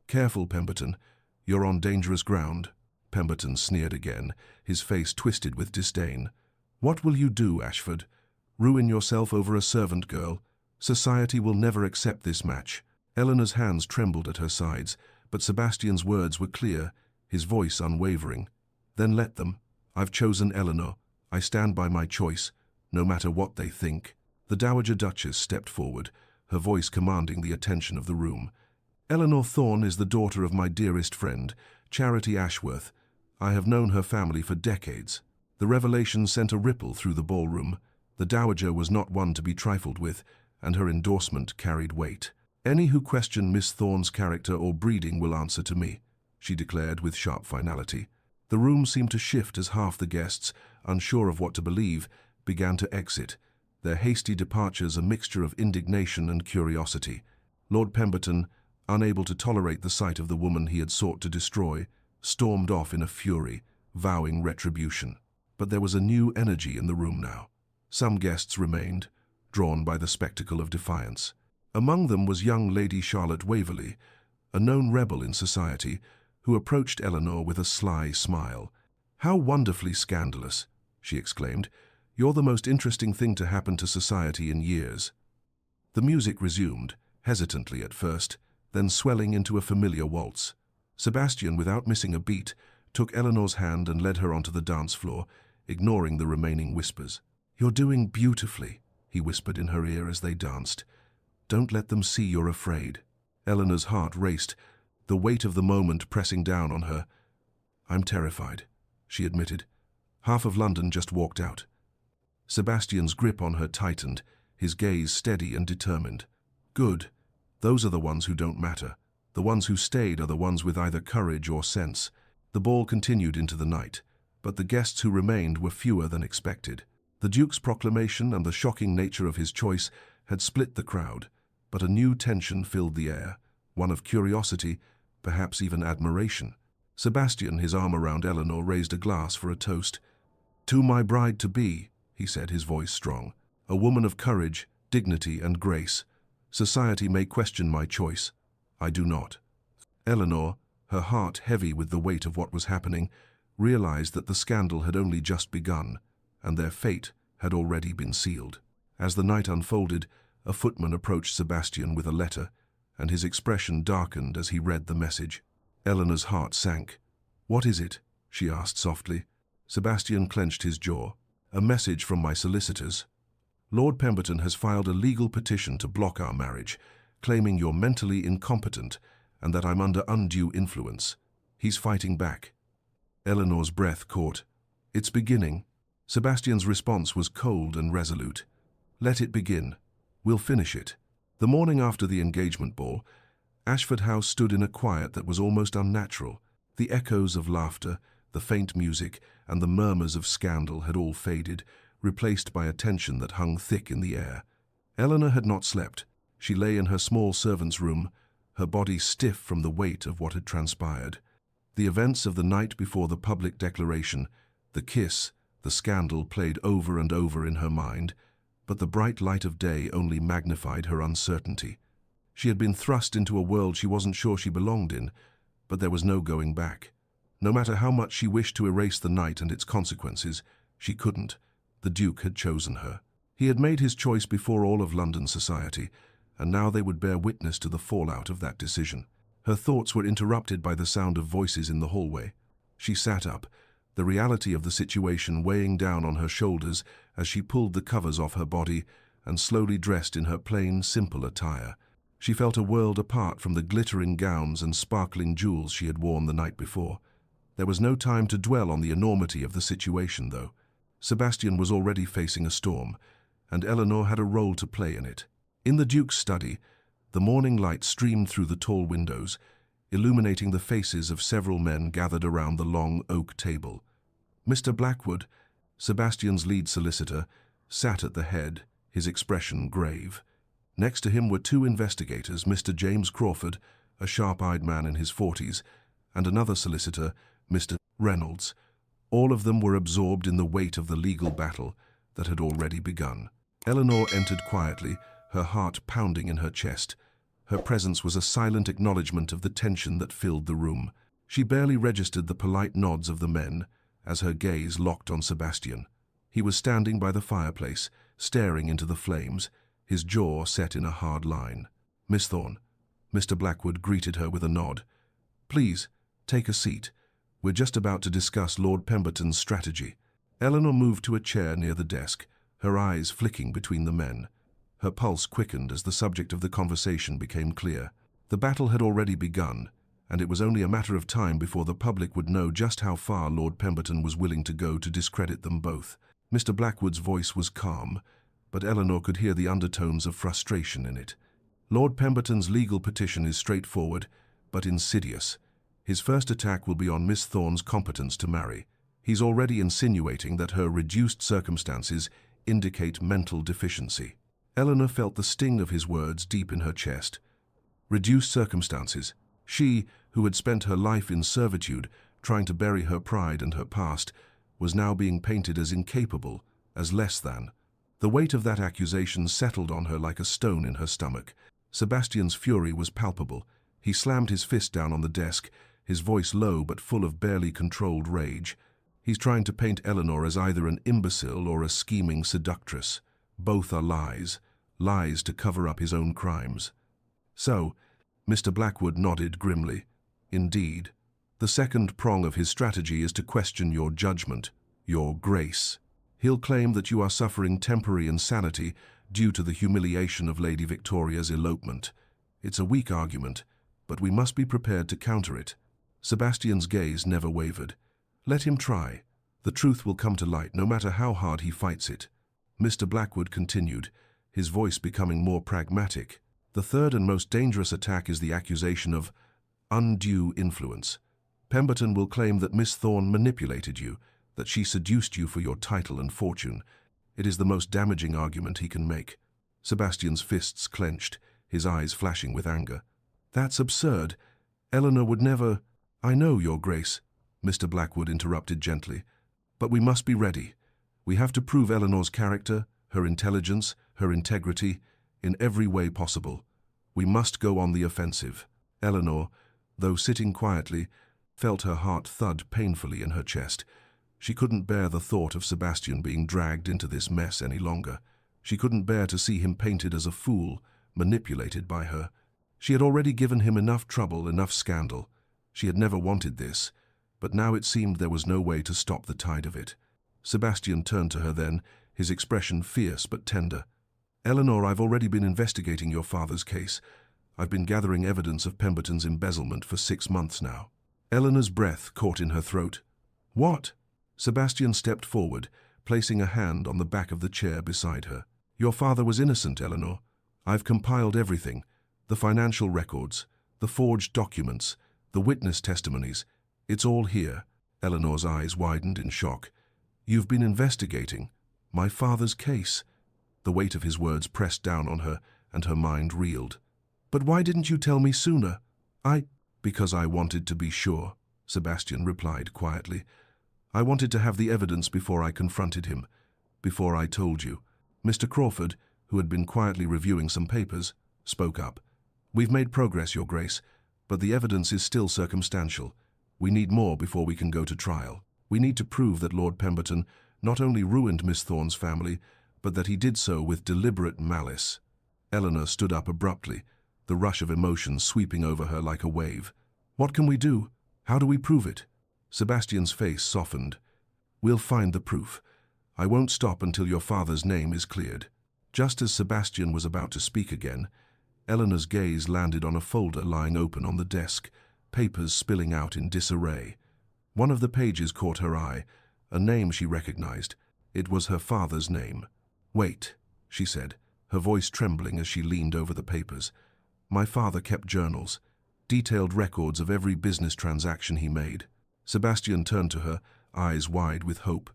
"Careful, Pemberton. You're on dangerous ground." Pemberton sneered again, his face twisted with disdain. "What will you do, Ashford? Ruin yourself over a servant girl? Society will never accept this match." Eleanor's hands trembled at her sides, but Sebastian's words were clear, his voice unwavering. "Then let them. I've chosen Eleanor. I stand by my choice, no matter what they think." The Dowager Duchess stepped forward, her voice commanding the attention of the room. "Eleanor Thorne is the daughter of my dearest friend, Charity Ashworth. I have known her family for decades." The revelation sent a ripple through the ballroom. The Dowager was not one to be trifled with, and her endorsement carried weight. "Any who question Miss Thorne's character or breeding will answer to me," she declared with sharp finality. The room seemed to shift as half the guests, unsure of what to believe, began to exit, their hasty departures a mixture of indignation and curiosity. Lord Pemberton, unable to tolerate the sight of the woman he had sought to destroy, stormed off in a fury, vowing retribution. But there was a new energy in the room now. Some guests remained, drawn by the spectacle of defiance. Among them was young Lady Charlotte Waverley, a known rebel in society, who approached Eleanor with a sly smile. "How wonderfully scandalous," she exclaimed. "You're the most interesting thing to happen to society in years." The music resumed, hesitantly at first, then swelling into a familiar waltz. Sebastian, without missing a beat, took Eleanor's hand and led her onto the dance floor, ignoring the remaining whispers. "You're doing beautifully," he whispered in her ear as they danced. "Don't let them see you're afraid." Eleanor's heart raced, the weight of the moment pressing down on her. "I'm terrified," she admitted. "Half of London just walked out." Sebastian's grip on her tightened, his gaze steady and determined. "Good. Those are the ones who don't matter. The ones who stayed are the ones with either courage or sense." The ball continued into the night, but the guests who remained were fewer than expected. The Duke's proclamation and the shocking nature of his choice had split the crowd, but a new tension filled the air, one of curiosity, perhaps even admiration. Sebastian, his arm around Eleanor, raised a glass for a toast. "To my bride-to-be," he said, his voice strong. "A woman of courage, dignity, and grace. Society may question my choice. I do not." Eleanor, her heart heavy with the weight of what was happening, realized that the scandal had only just begun, and their fate had already been sealed. As the night unfolded, a footman approached Sebastian with a letter, and his expression darkened as he read the message. Eleanor's heart sank. "What is it?" she asked softly. Sebastian clenched his jaw. "A message from my solicitors. Lord Pemberton has filed a legal petition to block our marriage, claiming you're mentally incompetent and that I'm under undue influence. He's fighting back." Eleanor's breath caught. "It's beginning." Sebastian's response was cold and resolute. "Let it begin. We'll finish it." The morning after the engagement ball, Ashford House stood in a quiet that was almost unnatural. The echoes of laughter, the faint music, and the murmurs of scandal had all faded, replaced by a tension that hung thick in the air. Eleanor had not slept. She lay in her small servant's room, her body stiff from the weight of what had transpired. The events of the night before the public declaration, the kiss, the scandal played over and over in her mind, but the bright light of day only magnified her uncertainty. She had been thrust into a world she wasn't sure she belonged in, but there was no going back. No matter how much she wished to erase the night and its consequences, she couldn't. The Duke had chosen her. He had made his choice before all of London society, and now they would bear witness to the fallout of that decision. Her thoughts were interrupted by the sound of voices in the hallway. She sat up, the reality of the situation weighing down on her shoulders as she pulled the covers off her body and slowly dressed in her plain, simple attire. She felt a world apart from the glittering gowns and sparkling jewels she had worn the night before. There was no time to dwell on the enormity of the situation, though. Sebastian was already facing a storm, and Eleanor had a role to play in it. In the Duke's study, the morning light streamed through the tall windows, illuminating the faces of several men gathered around the long oak table. Mr. Blackwood, Sebastian's lead solicitor, sat at the head, his expression grave. Next to him were two investigators, Mr. James Crawford, a sharp-eyed man in his 40s, and another solicitor, Mr. Reynolds. All of them were absorbed in the weight of the legal battle that had already begun. Eleanor entered quietly, her heart pounding in her chest. Her presence was a silent acknowledgement of the tension that filled the room. She barely registered the polite nods of the men as her gaze locked on Sebastian. He was standing by the fireplace, staring into the flames, his jaw set in a hard line. "Miss Thorne." Mr. Blackwood greeted her with a nod. "Please, take a seat. We're just about to discuss Lord Pemberton's strategy." Eleanor moved to a chair near the desk, her eyes flicking between the men. Her pulse quickened as the subject of the conversation became clear. The battle had already begun, and it was only a matter of time before the public would know just how far Lord Pemberton was willing to go to discredit them both. Mr. Blackwood's voice was calm, but Eleanor could hear the undertones of frustration in it. Lord Pemberton's legal petition is straightforward, but insidious. His first attack will be on Miss Thorne's competence to marry. He's already insinuating that her reduced circumstances indicate mental deficiency. Eleanor felt the sting of his words deep in her chest. Reduced circumstances. She, who had spent her life in servitude, trying to bury her pride and her past, was now being painted as incapable, as less than. The weight of that accusation settled on her like a stone in her stomach. Sebastian's fury was palpable. He slammed his fist down on the desk, his voice low but full of barely controlled rage. He's trying to paint Eleanor as either an imbecile or a scheming seductress. Both are lies. Lies to cover up his own crimes. "So," Mr. Blackwood nodded grimly. "Indeed. The second prong of his strategy is to question your judgment, your grace. He'll claim that you are suffering temporary insanity due to the humiliation of Lady Victoria's elopement. It's a weak argument, but we must be prepared to counter it." Sebastian's gaze never wavered. "Let him try. The truth will come to light, no matter how hard he fights it." Mr. Blackwood continued, his voice becoming more pragmatic. "The third and most dangerous attack is the accusation of undue influence. Pemberton will claim that Miss Thorne manipulated you, that she seduced you for your title and fortune. It is the most damaging argument he can make." Sebastian's fists clenched, his eyes flashing with anger. "That's absurd. Eleanor would never—" "I know, Your Grace," Mr. Blackwood interrupted gently. "But we must be ready. We have to prove Eleanor's character, her intelligence, her integrity, in every way possible. We must go on the offensive." Eleanor, though sitting quietly, felt her heart thud painfully in her chest. She couldn't bear the thought of Sebastian being dragged into this mess any longer. She couldn't bear to see him painted as a fool, manipulated by her. She had already given him enough trouble, enough scandal. She had never wanted this, but now it seemed there was no way to stop the tide of it. Sebastian turned to her then, his expression fierce but tender. "Eleanor, I've already been investigating your father's case. I've been gathering evidence of Pemberton's embezzlement for 6 months now." Eleanor's breath caught in her throat. "What?" Sebastian stepped forward, placing a hand on the back of the chair beside her. "Your father was innocent, Eleanor. I've compiled everything. The financial records, the forged documents, the witness testimonies. It's all here." Eleanor's eyes widened in shock. "You've been investigating my father's case." The weight of his words pressed down on her, and her mind reeled. "But why didn't you tell me sooner?" Because I wanted to be sure," Sebastian replied quietly. "I wanted to have the evidence before I confronted him, before I told you." Mr. Crawford, who had been quietly reviewing some papers, spoke up. "We've made progress, Your Grace, but the evidence is still circumstantial. We need more before we can go to trial. We need to prove that Lord Pemberton not only ruined Miss Thorne's family, but that he did so with deliberate malice." Eleanor stood up abruptly, the rush of emotion sweeping over her like a wave. "What can we do? How do we prove it?" Sebastian's face softened. "We'll find the proof. I won't stop until your father's name is cleared." Just as Sebastian was about to speak again, Eleanor's gaze landed on a folder lying open on the desk, papers spilling out in disarray. One of the pages caught her eye, a name she recognized. It was her father's name. "Wait," she said, her voice trembling as she leaned over the papers. "My father kept journals, detailed records of every business transaction he made." Sebastian turned to her, eyes wide with hope.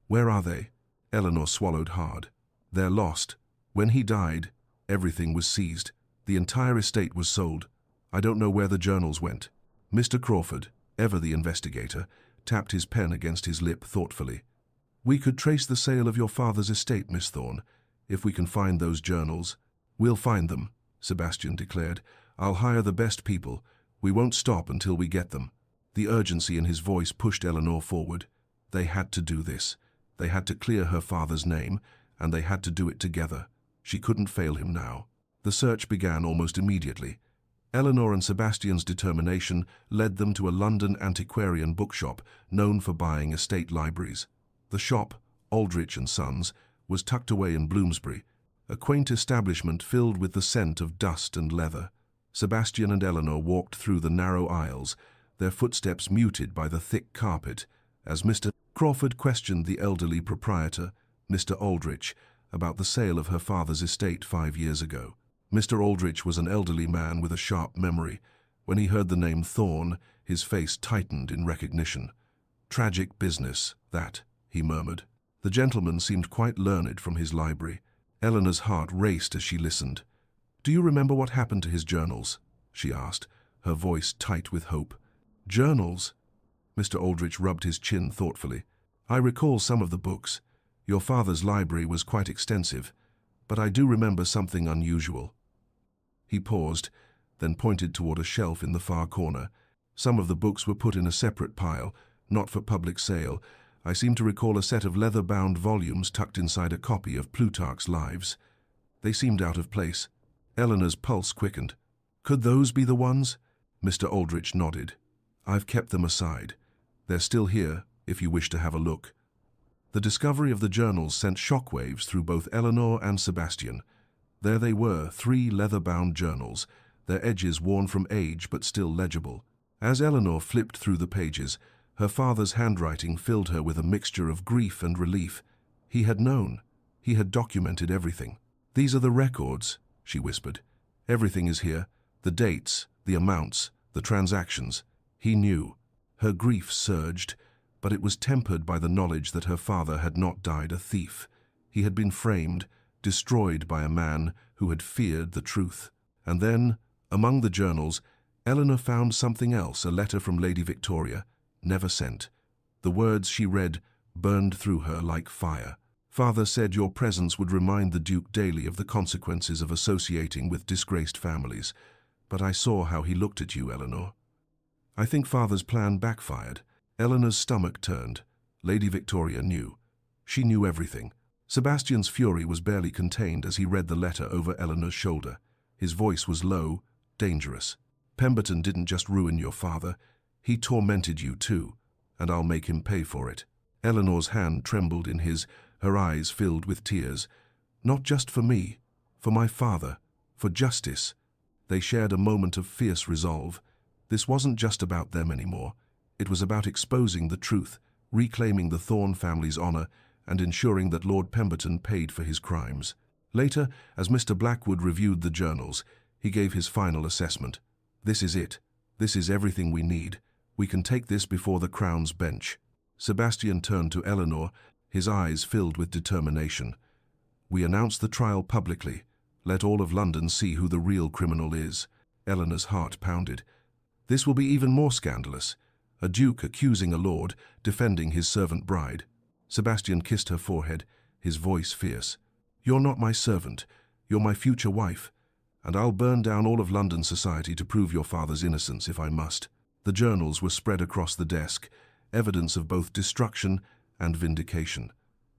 "Where are they?" Eleanor swallowed hard. "They're lost. When he died, everything was seized. The entire estate was sold. I don't know where the journals went. Mr. Crawford, ever the investigator, tapped his pen against his lip thoughtfully. We could trace the sale of your father's estate, Miss Thorne. If we can find those journals. We'll find them, Sebastian declared. I'll hire the best people. We won't stop until we get them. The urgency in his voice pushed Eleanor forward. They had to do this. They had to clear her father's name, and they had to do it together. She couldn't fail him now. The search began almost immediately. Eleanor and Sebastian's determination led them to a London antiquarian bookshop known for buying estate libraries. The shop, Aldrich & Sons, was tucked away in Bloomsbury, a quaint establishment filled with the scent of dust and leather. Sebastian and Eleanor walked through the narrow aisles, their footsteps muted by the thick carpet, as Mr. Crawford questioned the elderly proprietor, Mr. Aldrich, about the sale of her father's estate 5 years ago. Mr. Aldrich was an elderly man with a sharp memory. When he heard the name Thorne, his face tightened in recognition. Tragic business, that, he murmured. The gentleman seemed quite learned from his library. Eleanor's heart raced as she listened. Do you remember what happened to his journals? She asked, her voice tight with hope. Journals? Mr. Aldrich rubbed his chin thoughtfully. I recall some of the books. Your father's library was quite extensive, but I do remember something unusual. He paused, then pointed toward a shelf in the far corner. Some of the books were put in a separate pile, not for public sale. I seem to recall a set of leather-bound volumes tucked inside a copy of Plutarch's Lives. They seemed out of place. Eleanor's pulse quickened. Could those be the ones? Mr. Aldrich nodded. I've kept them aside. They're still here, if you wish to have a look. The discovery of the journals sent shockwaves through both Eleanor and Sebastian. There they were, 3 leather-bound journals, their edges worn from age but still legible. As Eleanor flipped through the pages, her father's handwriting filled her with a mixture of grief and relief. He had known. He had documented everything. These are the records, she whispered. Everything is here. The dates, the amounts, the transactions. He knew. Her grief surged, but it was tempered by the knowledge that her father had not died a thief. He had been framed, destroyed by a man who had feared the truth. And then, among the journals, Eleanor found something else, a letter from Lady Victoria, never sent. The words she read burned through her like fire. Father said your presence would remind the Duke daily of the consequences of associating with disgraced families. But I saw how he looked at you, Eleanor. I think Father's plan backfired. Eleanor's stomach turned. Lady Victoria knew. She knew everything. Sebastian's fury was barely contained as he read the letter over Eleanor's shoulder. His voice was low, dangerous. Pemberton didn't just ruin your father. He tormented you too, and I'll make him pay for it. Eleanor's hand trembled in his, her eyes filled with tears. Not just for me, for my father, for justice. They shared a moment of fierce resolve. This wasn't just about them anymore. It was about exposing the truth, reclaiming the Thorne family's honor, and ensuring that Lord Pemberton paid for his crimes. Later, as Mr. Blackwood reviewed the journals, he gave his final assessment. This is it. This is everything we need. We can take this before the Crown's bench. Sebastian turned to Eleanor, his eyes filled with determination. We announce the trial publicly. Let all of London see who the real criminal is. Eleanor's heart pounded. This will be even more scandalous. A duke accusing a lord, defending his servant bride. Sebastian kissed her forehead, his voice fierce. You're not my servant. You're my future wife. And I'll burn down all of London society to prove your father's innocence if I must. The journals were spread across the desk, evidence of both destruction and vindication.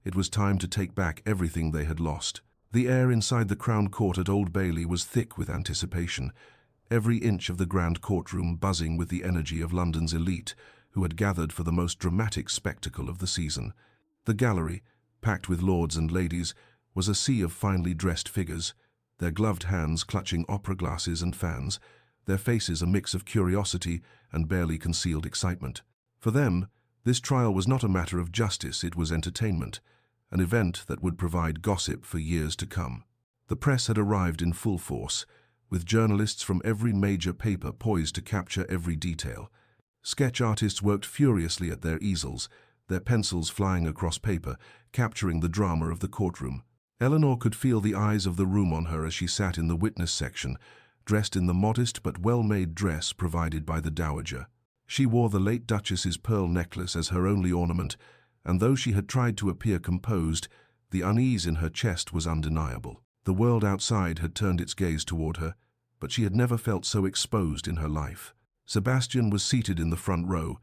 It was time to take back everything they had lost. The air inside the Crown Court at Old Bailey was thick with anticipation, every inch of the grand courtroom buzzing with the energy of London's elite, who had gathered for the most dramatic spectacle of the season. The gallery, packed with lords and ladies, was a sea of finely dressed figures, their gloved hands clutching opera glasses and fans, their faces a mix of curiosity and barely concealed excitement. For them, this trial was not a matter of justice, it was entertainment, an event that would provide gossip for years to come. The press had arrived in full force, with journalists from every major paper poised to capture every detail. Sketch artists worked furiously at their easels, their pencils flying across paper, capturing the drama of the courtroom. Eleanor could feel the eyes of the room on her as she sat in the witness section, dressed in the modest but well-made dress provided by the dowager. She wore the late Duchess's pearl necklace as her only ornament, and though she had tried to appear composed, the unease in her chest was undeniable. The world outside had turned its gaze toward her, but she had never felt so exposed in her life. Sebastian was seated in the front row,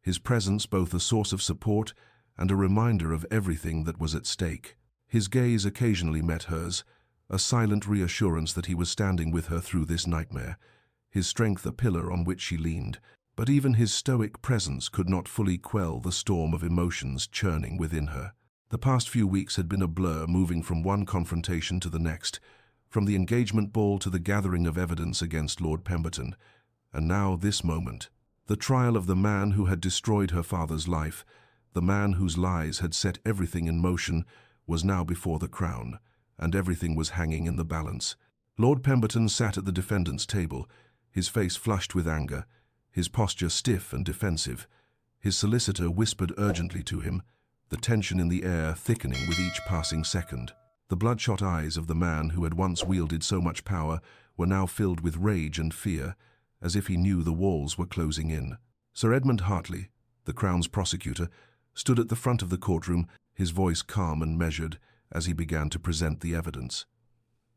his presence both a source of support and a reminder of everything that was at stake. His gaze occasionally met hers, a silent reassurance that he was standing with her through this nightmare, his strength a pillar on which she leaned. But even his stoic presence could not fully quell the storm of emotions churning within her. The past few weeks had been a blur, moving from one confrontation to the next, from the engagement ball to the gathering of evidence against Lord Pemberton, and now this moment. The trial of the man who had destroyed her father's life, the man whose lies had set everything in motion, was now before the crown, and everything was hanging in the balance. Lord Pemberton sat at the defendant's table, his face flushed with anger, his posture stiff and defensive. His solicitor whispered urgently to him, the tension in the air thickening with each passing second. The bloodshot eyes of the man who had once wielded so much power were now filled with rage and fear, as if he knew the walls were closing in. Sir Edmund Hartley, the Crown's prosecutor, stood at the front of the courtroom, his voice calm and measured as he began to present the evidence.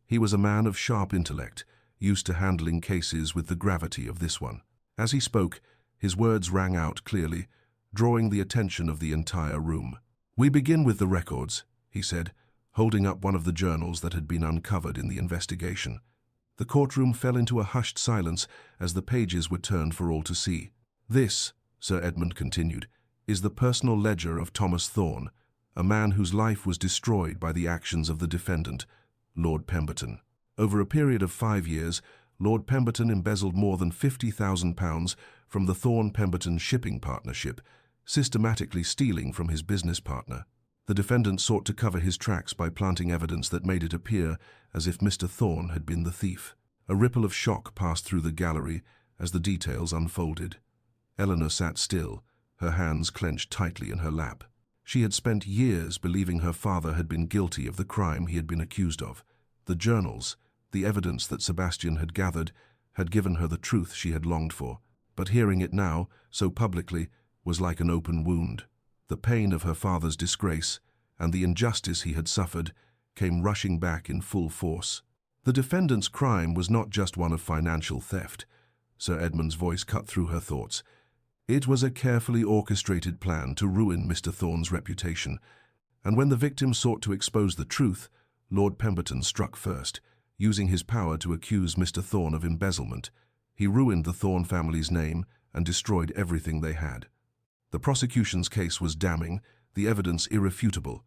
He was a man of sharp intellect, used to handling cases with the gravity of this one. As he spoke, his words rang out clearly, drawing the attention of the entire room. "We begin with the records," he said, holding up one of the journals that had been uncovered in the investigation. The courtroom fell into a hushed silence as the pages were turned for all to see. "This," Sir Edmund continued, "is the personal ledger of Thomas Thorne, a man whose life was destroyed by the actions of the defendant, Lord Pemberton. Over a period of 5 years, Lord Pemberton embezzled more than £50,000 from the Thorne-Pemberton shipping partnership, systematically stealing from his business partner. The defendant sought to cover his tracks by planting evidence that made it appear as if Mr. Thorne had been the thief." A ripple of shock passed through the gallery as the details unfolded. Eleanor sat still, her hands clenched tightly in her lap. She had spent years believing her father had been guilty of the crime he had been accused of. The journals, the evidence that Sebastian had gathered, had given her the truth she had longed for. But hearing it now, so publicly, was like an open wound. The pain of her father's disgrace and the injustice he had suffered came rushing back in full force. The defendant's crime was not just one of financial theft. Sir Edmund's voice cut through her thoughts. It was a carefully orchestrated plan to ruin Mr. Thorne's reputation, and when the victim sought to expose the truth, Lord Pemberton struck first, using his power to accuse Mr. Thorne of embezzlement. He ruined the Thorne family's name and destroyed everything they had. The prosecution's case was damning, the evidence irrefutable,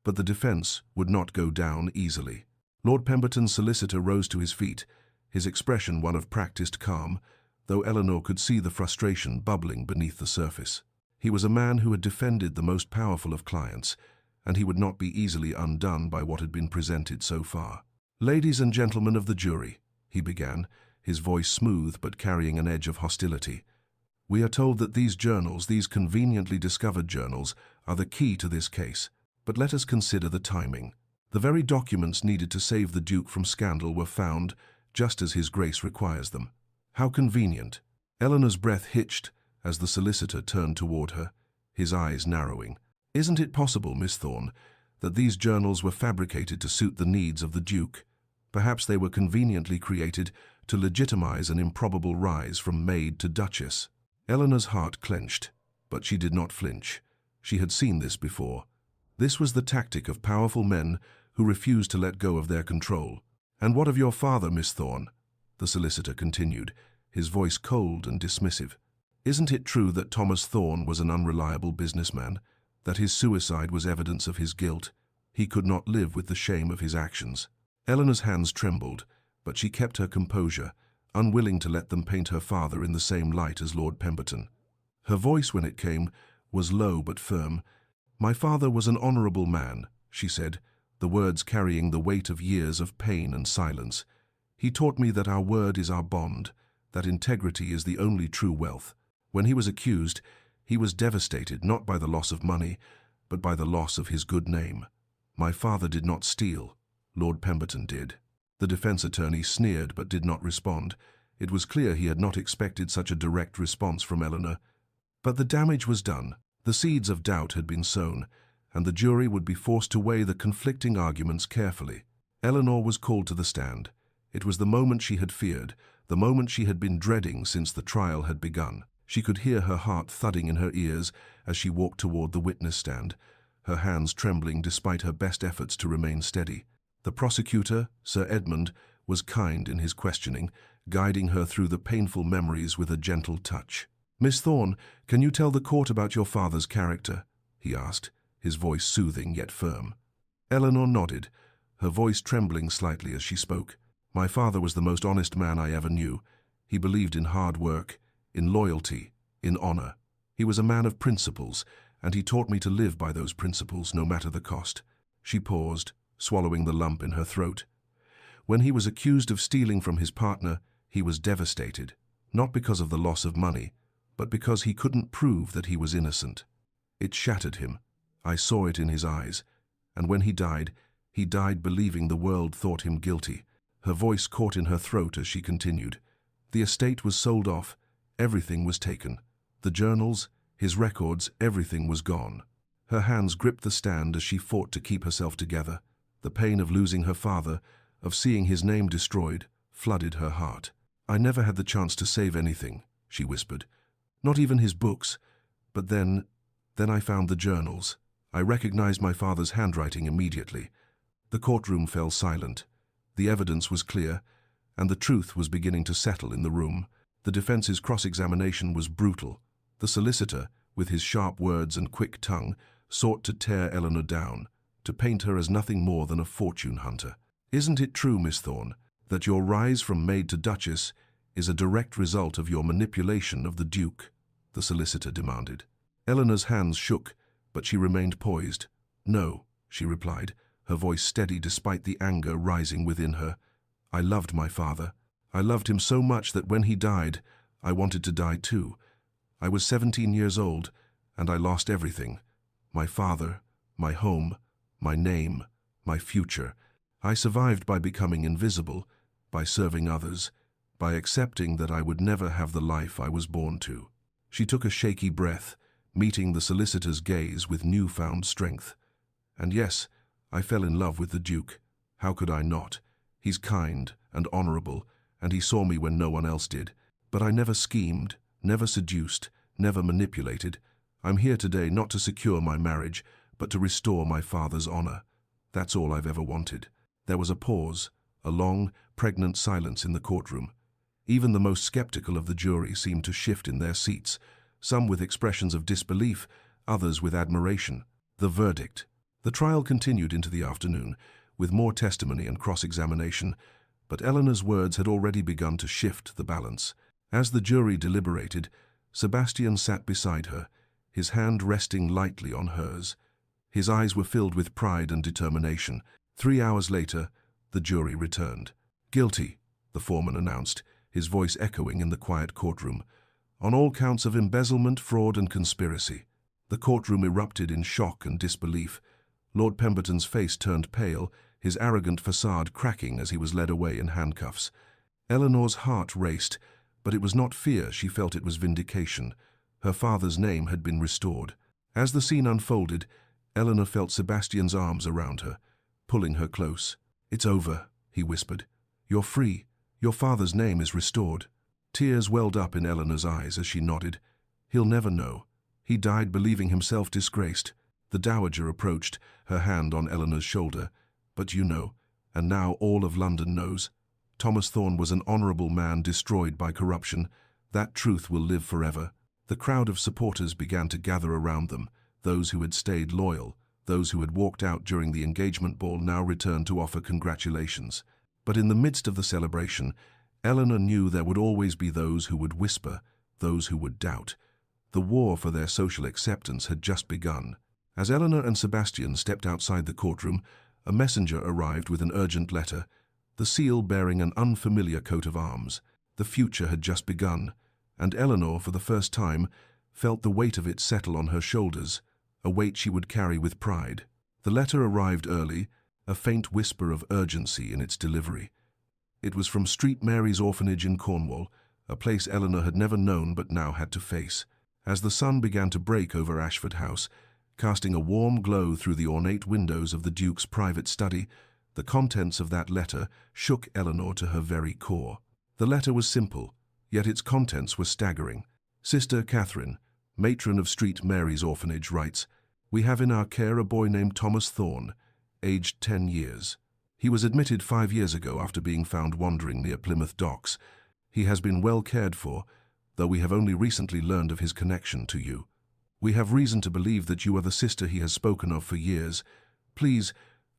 but the defense would not go down easily. Lord Pemberton's solicitor rose to his feet, his expression one of practiced calm, though Eleanor could see the frustration bubbling beneath the surface. He was a man who had defended the most powerful of clients, and he would not be easily undone by what had been presented so far. "Ladies and gentlemen of the jury," he began, his voice smooth but carrying an edge of hostility. "We are told that these journals, these conveniently discovered journals, are the key to this case. But let us consider the timing. The very documents needed to save the Duke from scandal were found just as His Grace requires them. How convenient." Eleanor's breath hitched as the solicitor turned toward her, his eyes narrowing. "Isn't it possible, Miss Thorne, that these journals were fabricated to suit the needs of the Duke? Perhaps they were conveniently created to legitimize an improbable rise from maid to duchess." Eleanor's heart clenched, but she did not flinch. She had seen this before. This was the tactic of powerful men who refused to let go of their control. "And what of your father, Miss Thorne?" the solicitor continued, his voice cold and dismissive. "Isn't it true that Thomas Thorne was an unreliable businessman, that his suicide was evidence of his guilt? He could not live with the shame of his actions." Eleanor's hands trembled, but she kept her composure, unwilling to let them paint her father in the same light as Lord Pemberton. Her voice, when it came, was low but firm. "My father was an honorable man," she said, the words carrying the weight of years of pain and silence. "He taught me that our word is our bond, that integrity is the only true wealth. When he was accused, he was devastated not by the loss of money, but by the loss of his good name. My father did not steal. Lord Pemberton did." The defense attorney sneered but did not respond. It was clear he had not expected such a direct response from Eleanor. But the damage was done. The seeds of doubt had been sown, and the jury would be forced to weigh the conflicting arguments carefully. Eleanor was called to the stand. It was the moment she had feared, the moment she had been dreading since the trial had begun. She could hear her heart thudding in her ears as she walked toward the witness stand, her hands trembling despite her best efforts to remain steady. The prosecutor, Sir Edmund, was kind in his questioning, guiding her through the painful memories with a gentle touch. "Miss Thorne, can you tell the court about your father's character?" he asked, his voice soothing yet firm. Eleanor nodded, her voice trembling slightly as she spoke. "My father was the most honest man I ever knew. He believed in hard work, in loyalty, in honor. He was a man of principles, and he taught me to live by those principles no matter the cost." She paused, swallowing the lump in her throat. When he was accused of stealing from his partner, he was devastated, not because of the loss of money, but because he couldn't prove that he was innocent. It shattered him. I saw it in his eyes. And when he died believing the world thought him guilty. Her voice caught in her throat as she continued. The estate was sold off. Everything was taken. The journals, his records, everything was gone. Her hands gripped the stand as she fought to keep herself together. The pain of losing her father, of seeing his name destroyed, flooded her heart. "I never had the chance to save anything," she whispered. "Not even his books. But then I found the journals. I recognized my father's handwriting immediately." The courtroom fell silent. The evidence was clear, and the truth was beginning to settle in the room. The defense's cross-examination was brutal. The solicitor, with his sharp words and quick tongue, sought to tear Eleanor down, to paint her as nothing more than a fortune hunter. "Isn't it true, Miss Thorne, that your rise from maid to duchess is a direct result of your manipulation of the Duke?" the solicitor demanded. Eleanor's hands shook, but she remained poised. "No," she replied, her voice steady despite the anger rising within her. "I loved my father. I loved him so much that when he died, I wanted to die too. I was 17 years old, and I lost everything. My father, my home, my name, my future. I survived by becoming invisible, by serving others, by accepting that I would never have the life I was born to." She took a shaky breath, meeting the solicitor's gaze with newfound strength. "And yes, I fell in love with the Duke. How could I not? He's kind and honorable, and he saw me when no one else did. But I never schemed, never seduced, never manipulated. I'm here today not to secure my marriage, but to restore my father's honor. That's all I've ever wanted." There was a pause, a long, pregnant silence in the courtroom. Even the most skeptical of the jury seemed to shift in their seats, some with expressions of disbelief, others with admiration. The verdict. The trial continued into the afternoon, with more testimony and cross-examination, but Eleanor's words had already begun to shift the balance. As the jury deliberated, Sebastian sat beside her, his hand resting lightly on hers. His eyes were filled with pride and determination. 3 hours later, the jury returned. "Guilty," the foreman announced, his voice echoing in the quiet courtroom, "on all counts of embezzlement, fraud, and conspiracy." The courtroom erupted in shock and disbelief. Lord Pemberton's face turned pale, his arrogant facade cracking as he was led away in handcuffs. Eleanor's heart raced, but it was not fear she felt, it was vindication. Her father's name had been restored. As the scene unfolded, Eleanor felt Sebastian's arms around her, pulling her close. "It's over," he whispered. "You're free. Your father's name is restored." Tears welled up in Eleanor's eyes as she nodded. "He'll never know. He died believing himself disgraced." The dowager approached, her hand on Eleanor's shoulder. "But you know, and now all of London knows. Thomas Thorne was an honorable man destroyed by corruption. That truth will live forever." The crowd of supporters began to gather around them. Those who had stayed loyal, those who had walked out during the engagement ball now returned to offer congratulations. But in the midst of the celebration, Eleanor knew there would always be those who would whisper, those who would doubt. The war for their social acceptance had just begun. As Eleanor and Sebastian stepped outside the courtroom, a messenger arrived with an urgent letter, the seal bearing an unfamiliar coat of arms. The future had just begun, and Eleanor, for the first time, felt the weight of it settle on her shoulders, a weight she would carry with pride. The letter arrived early, a faint whisper of urgency in its delivery. It was from St. Mary's Orphanage in Cornwall, a place Eleanor had never known but now had to face. As the sun began to break over Ashford House, casting a warm glow through the ornate windows of the Duke's private study, the contents of that letter shook Eleanor to her very core. The letter was simple, yet its contents were staggering. Sister Catherine, matron of St. Mary's Orphanage, writes, "We have in our care a boy named Thomas Thorne, aged 10 years. He was admitted 5 years ago after being found wandering near Plymouth docks. He has been well cared for, though we have only recently learned of his connection to you. We have reason to believe that you are the sister he has spoken of for years. Please,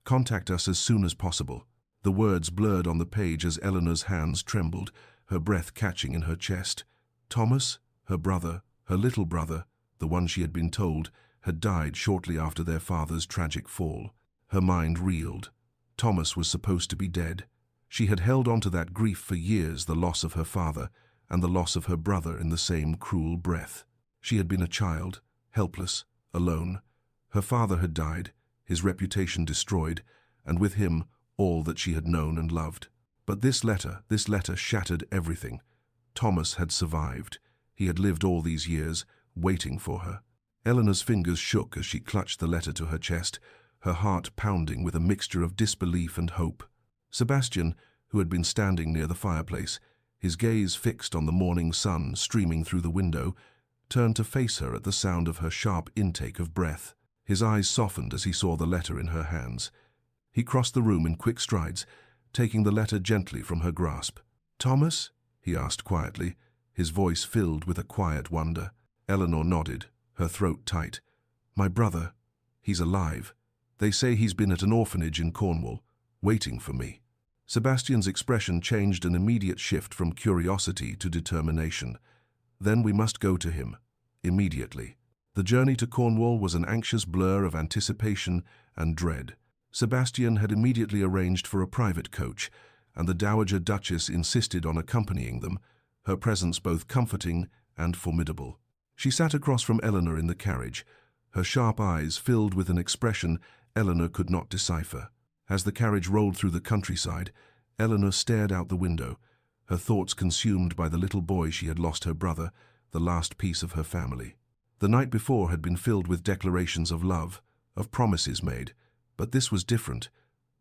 contact us as soon as possible." The words blurred on the page as Eleanor's hands trembled, her breath catching in her chest. Thomas, her brother, her little brother, the one she had been told, had died shortly after their father's tragic fall. Her mind reeled. Thomas was supposed to be dead. She had held on to that grief for years, the loss of her father and the loss of her brother in the same cruel breath. She had been a child, helpless, alone. Her father had died, his reputation destroyed, and with him all that she had known and loved. But this letter shattered everything. Thomas had survived. He had lived all these years, waiting for her. Eleanor's fingers shook as she clutched the letter to her chest, her heart pounding with a mixture of disbelief and hope. Sebastian, who had been standing near the fireplace, his gaze fixed on the morning sun streaming through the window, turned to face her at the sound of her sharp intake of breath. His eyes softened as he saw the letter in her hands. He crossed the room in quick strides, taking the letter gently from her grasp. "Thomas?" he asked quietly, his voice filled with a quiet wonder. Eleanor nodded, her throat tight. "My brother. He's alive. They say he's been at an orphanage in Cornwall, waiting for me." Sebastian's expression changed, an immediate shift from curiosity to determination. "Then we must go to him, immediately." The journey to Cornwall was an anxious blur of anticipation and dread. Sebastian had immediately arranged for a private coach, and the Dowager Duchess insisted on accompanying them, her presence both comforting and formidable. She sat across from Eleanor in the carriage, her sharp eyes filled with an expression Eleanor could not decipher. As the carriage rolled through the countryside, Eleanor stared out the window, her thoughts consumed by the little boy she had lost, her brother, the last piece of her family. The night before had been filled with declarations of love, of promises made, but this was different.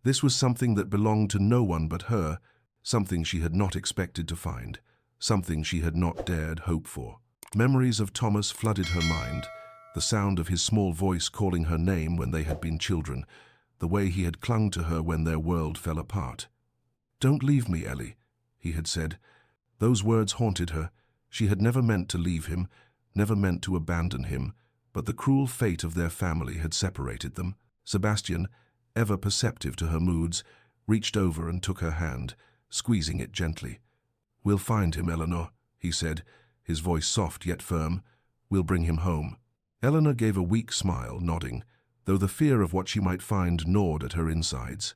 This was something that belonged to no one but her, something she had not expected to find, something she had not dared hope for. Memories of Thomas flooded her mind, the sound of his small voice calling her name when they had been children, the way he had clung to her when their world fell apart. "Don't leave me, Ellie," he had said. Those words haunted her. She had never meant to leave him, never meant to abandon him, but the cruel fate of their family had separated them. Sebastian, ever perceptive to her moods, reached over and took her hand, squeezing it gently. "We'll find him, Eleanor," he said, his voice soft yet firm. "We'll bring him home." Eleanor gave a weak smile, nodding, though the fear of what she might find gnawed at her insides.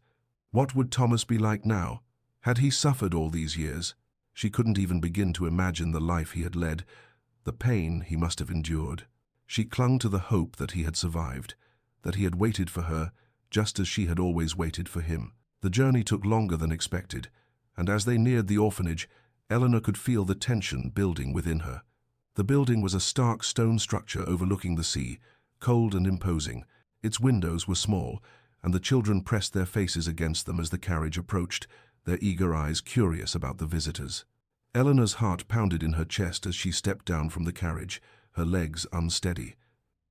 What would Thomas be like now? Had he suffered all these years? She couldn't even begin to imagine the life he had led, the pain he must have endured. She clung to the hope that he had survived, that he had waited for her, just as she had always waited for him. The journey took longer than expected, and as they neared the orphanage, Eleanor could feel the tension building within her. The building was a stark stone structure overlooking the sea, cold and imposing. Its windows were small, and the children pressed their faces against them as the carriage approached, their eager eyes curious about the visitors. Eleanor's heart pounded in her chest as she stepped down from the carriage, her legs unsteady.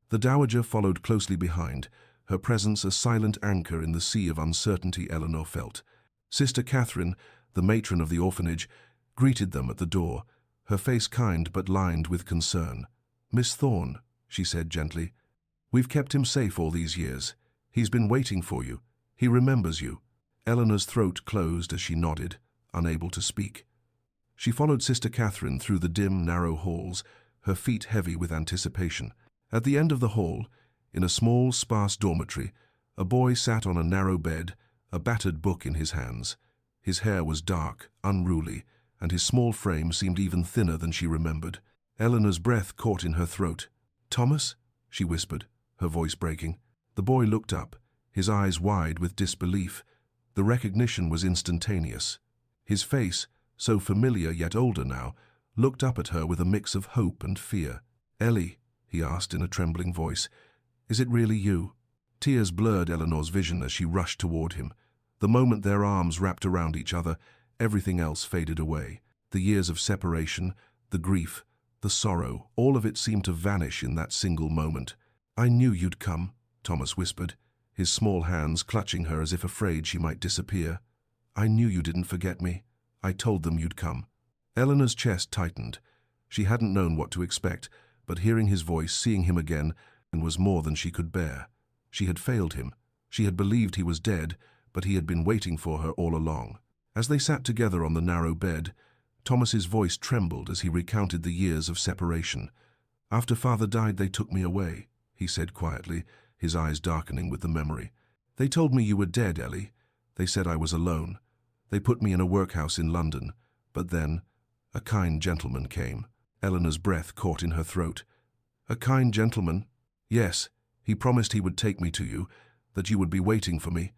The Dowager followed closely behind, her presence a silent anchor in the sea of uncertainty Eleanor felt. Sister Catherine, the matron of the orphanage, greeted them at the door, her face kind but lined with concern. "Miss Thorne," she said gently, "we've kept him safe all these years. He's been waiting for you. He remembers you." Eleanor's throat closed as she nodded, unable to speak. She followed Sister Catherine through the dim, narrow halls, her feet heavy with anticipation. At the end of the hall, in a small, sparse dormitory, a boy sat on a narrow bed, a battered book in his hands. His hair was dark, unruly, and his small frame seemed even thinner than she remembered. Eleanor's breath caught in her throat. "Thomas?" she whispered, her voice breaking. The boy looked up, his eyes wide with disbelief. The recognition was instantaneous. His face, so familiar yet older now, looked up at her with a mix of hope and fear. "Ellie," he asked in a trembling voice, "is it really you?" Tears blurred Eleanor's vision as she rushed toward him. The moment their arms wrapped around each other, everything else faded away. The years of separation, the grief, the sorrow, all of it seemed to vanish in that single moment. "I knew you'd come," Thomas whispered, his small hands clutching her as if afraid she might disappear. "I knew you didn't forget me. I told them you'd come." Eleanor's chest tightened. She hadn't known what to expect, but hearing his voice, seeing him again, was more than she could bear. She had failed him. She had believed he was dead, but he had been waiting for her all along. As they sat together on the narrow bed, Thomas's voice trembled as he recounted the years of separation. "After Father died, they took me away," he said quietly, his eyes darkening with the memory. "They told me you were dead, Ellie. They said I was alone. They put me in a workhouse in London. But then, a kind gentleman came." Eleanor's breath caught in her throat. "A kind gentleman?" "Yes, he promised he would take me to you, that you would be waiting for me."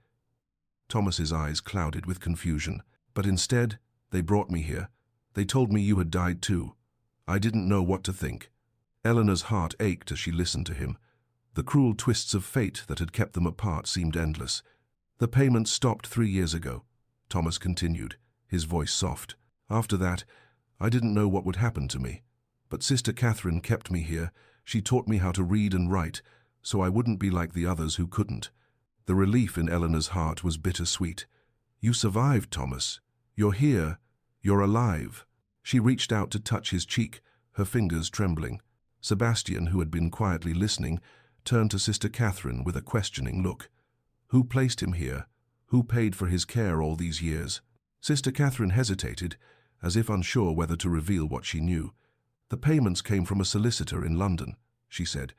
Thomas's eyes clouded with confusion. "But instead, they brought me here. They told me you had died too. I didn't know what to think." Eleanor's heart ached as she listened to him. The cruel twists of fate that had kept them apart seemed endless. "The payments stopped 3 years ago," Thomas continued, his voice soft. "After that, I didn't know what would happen to me. But Sister Catherine kept me here. She taught me how to read and write, so I wouldn't be like the others who couldn't." The relief in Eleanor's heart was bittersweet. "You survived, Thomas. You're here. You're alive." She reached out to touch his cheek, her fingers trembling. Sebastian, who had been quietly listening, turned to Sister Catherine with a questioning look. "Who placed him here? Who paid for his care all these years?" Sister Catherine hesitated, as if unsure whether to reveal what she knew. "The payments came from a solicitor in London," she said.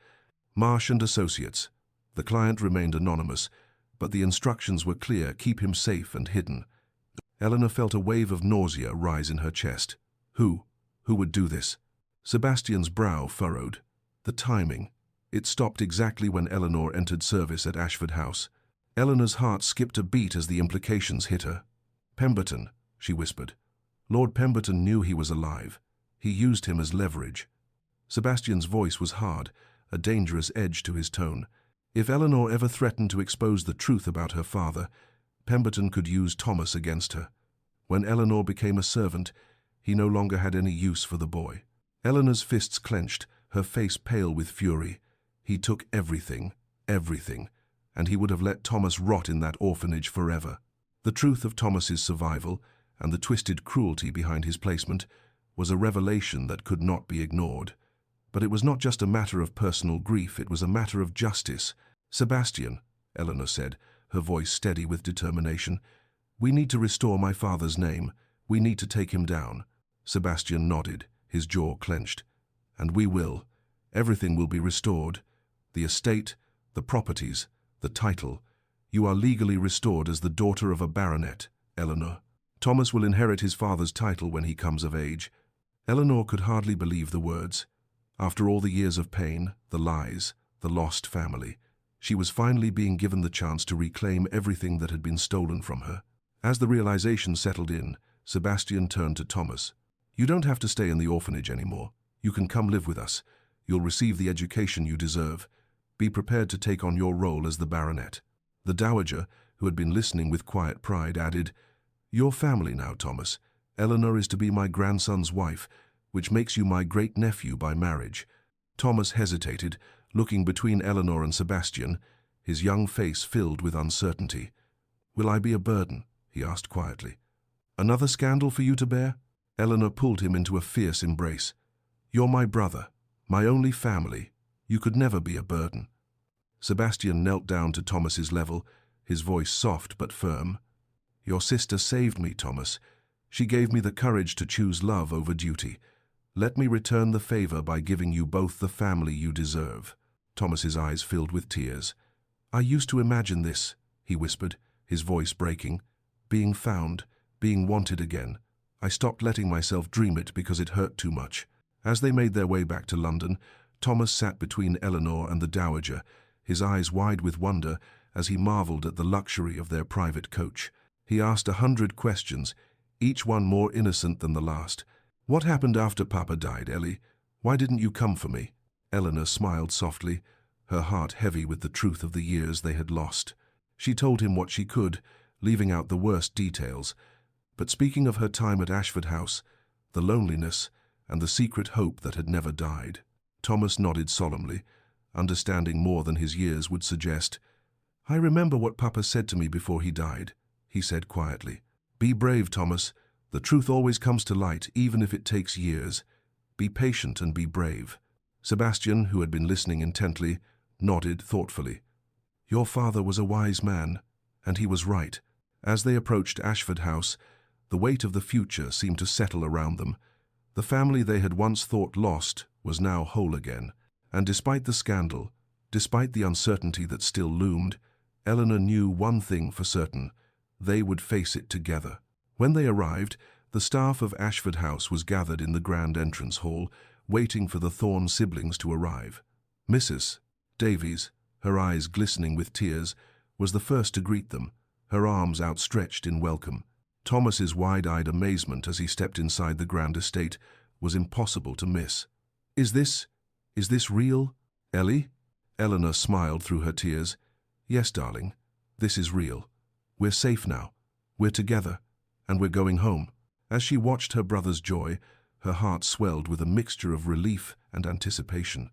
"Marsh and Associates. The client remained anonymous, but the instructions were clear: keep him safe and hidden." Eleanor felt a wave of nausea rise in her chest. Who would do this? Sebastian's brow furrowed. The timing. It stopped exactly when Eleanor entered service at Ashford House. Eleanor's heart skipped a beat as the implications hit her. "Pemberton," she whispered. "Lord Pemberton knew he was alive. He used him as leverage." Sebastian's voice was hard, a dangerous edge to his tone. If Eleanor ever threatened to expose the truth about her father, Pemberton could use Thomas against her. When Eleanor became a servant, he no longer had any use for the boy. Eleanor's fists clenched, her face pale with fury. He took everything, and he would have let Thomas rot in that orphanage forever. The truth of Thomas's survival, and the twisted cruelty behind his placement, was a revelation that could not be ignored. But it was not just a matter of personal grief, it was a matter of justice. "Sebastian," Eleanor said, her voice steady with determination, "we need to restore my father's name. We need to take him down." Sebastian nodded, his jaw clenched. "And we will. Everything will be restored. The estate, the properties, the title. You are legally restored as the daughter of a baronet, Eleanor. Thomas will inherit his father's title when he comes of age." Eleanor could hardly believe the words. After all the years of pain, the lies, the lost family, she was finally being given the chance to reclaim everything that had been stolen from her. As the realization settled in, Sebastian turned to Thomas. "You don't have to stay in the orphanage anymore. You can come live with us. You'll receive the education you deserve. Be prepared to take on your role as the baronet." The dowager, who had been listening with quiet pride, added, "Your family now, Thomas. Eleanor is to be my grandson's wife, which makes you my great-nephew by marriage." Thomas hesitated, looking between Eleanor and Sebastian, his young face filled with uncertainty. "Will I be a burden?" he asked quietly. "Another scandal for you to bear?" Eleanor pulled him into a fierce embrace. "You're my brother, my only family. You could never be a burden." Sebastian knelt down to Thomas's level, his voice soft but firm. "Your sister saved me, Thomas. She gave me the courage to choose love over duty. Let me return the favor by giving you both the family you deserve." Thomas's eyes filled with tears. "I used to imagine this," he whispered, his voice breaking. "Being found, being wanted again. I stopped letting myself dream it because it hurt too much." As they made their way back to London, Thomas sat between Eleanor and the dowager, his eyes wide with wonder as he marveled at the luxury of their private coach. He asked 100 questions, each one more innocent than the last. "What happened after Papa died, Ellie? Why didn't you come for me?" Eleanor smiled softly, her heart heavy with the truth of the years they had lost. She told him what she could, leaving out the worst details. But speaking of her time at Ashford House, the loneliness, and the secret hope that had never died, Thomas nodded solemnly, understanding more than his years would suggest. "I remember what Papa said to me before he died," he said quietly. "Be brave, Thomas. The truth always comes to light, even if it takes years. Be patient and be brave." Sebastian, who had been listening intently, nodded thoughtfully. "Your father was a wise man, and he was right." As they approached Ashford House, the weight of the future seemed to settle around them. The family they had once thought lost was now whole again. And despite the scandal, despite the uncertainty that still loomed, Eleanor knew one thing for certain: they would face it together. When they arrived, the staff of Ashford House was gathered in the grand entrance hall, waiting for the Thorne siblings to arrive. Mrs. Davies, her eyes glistening with tears, was the first to greet them, her arms outstretched in welcome. Thomas's wide-eyed amazement as he stepped inside the grand estate was impossible to miss. Is this real, Ellie?" Eleanor smiled through her tears. "Yes, darling, this is real. We're safe now. We're together, and we're going home." As she watched her brother's joy, her heart swelled with a mixture of relief and anticipation.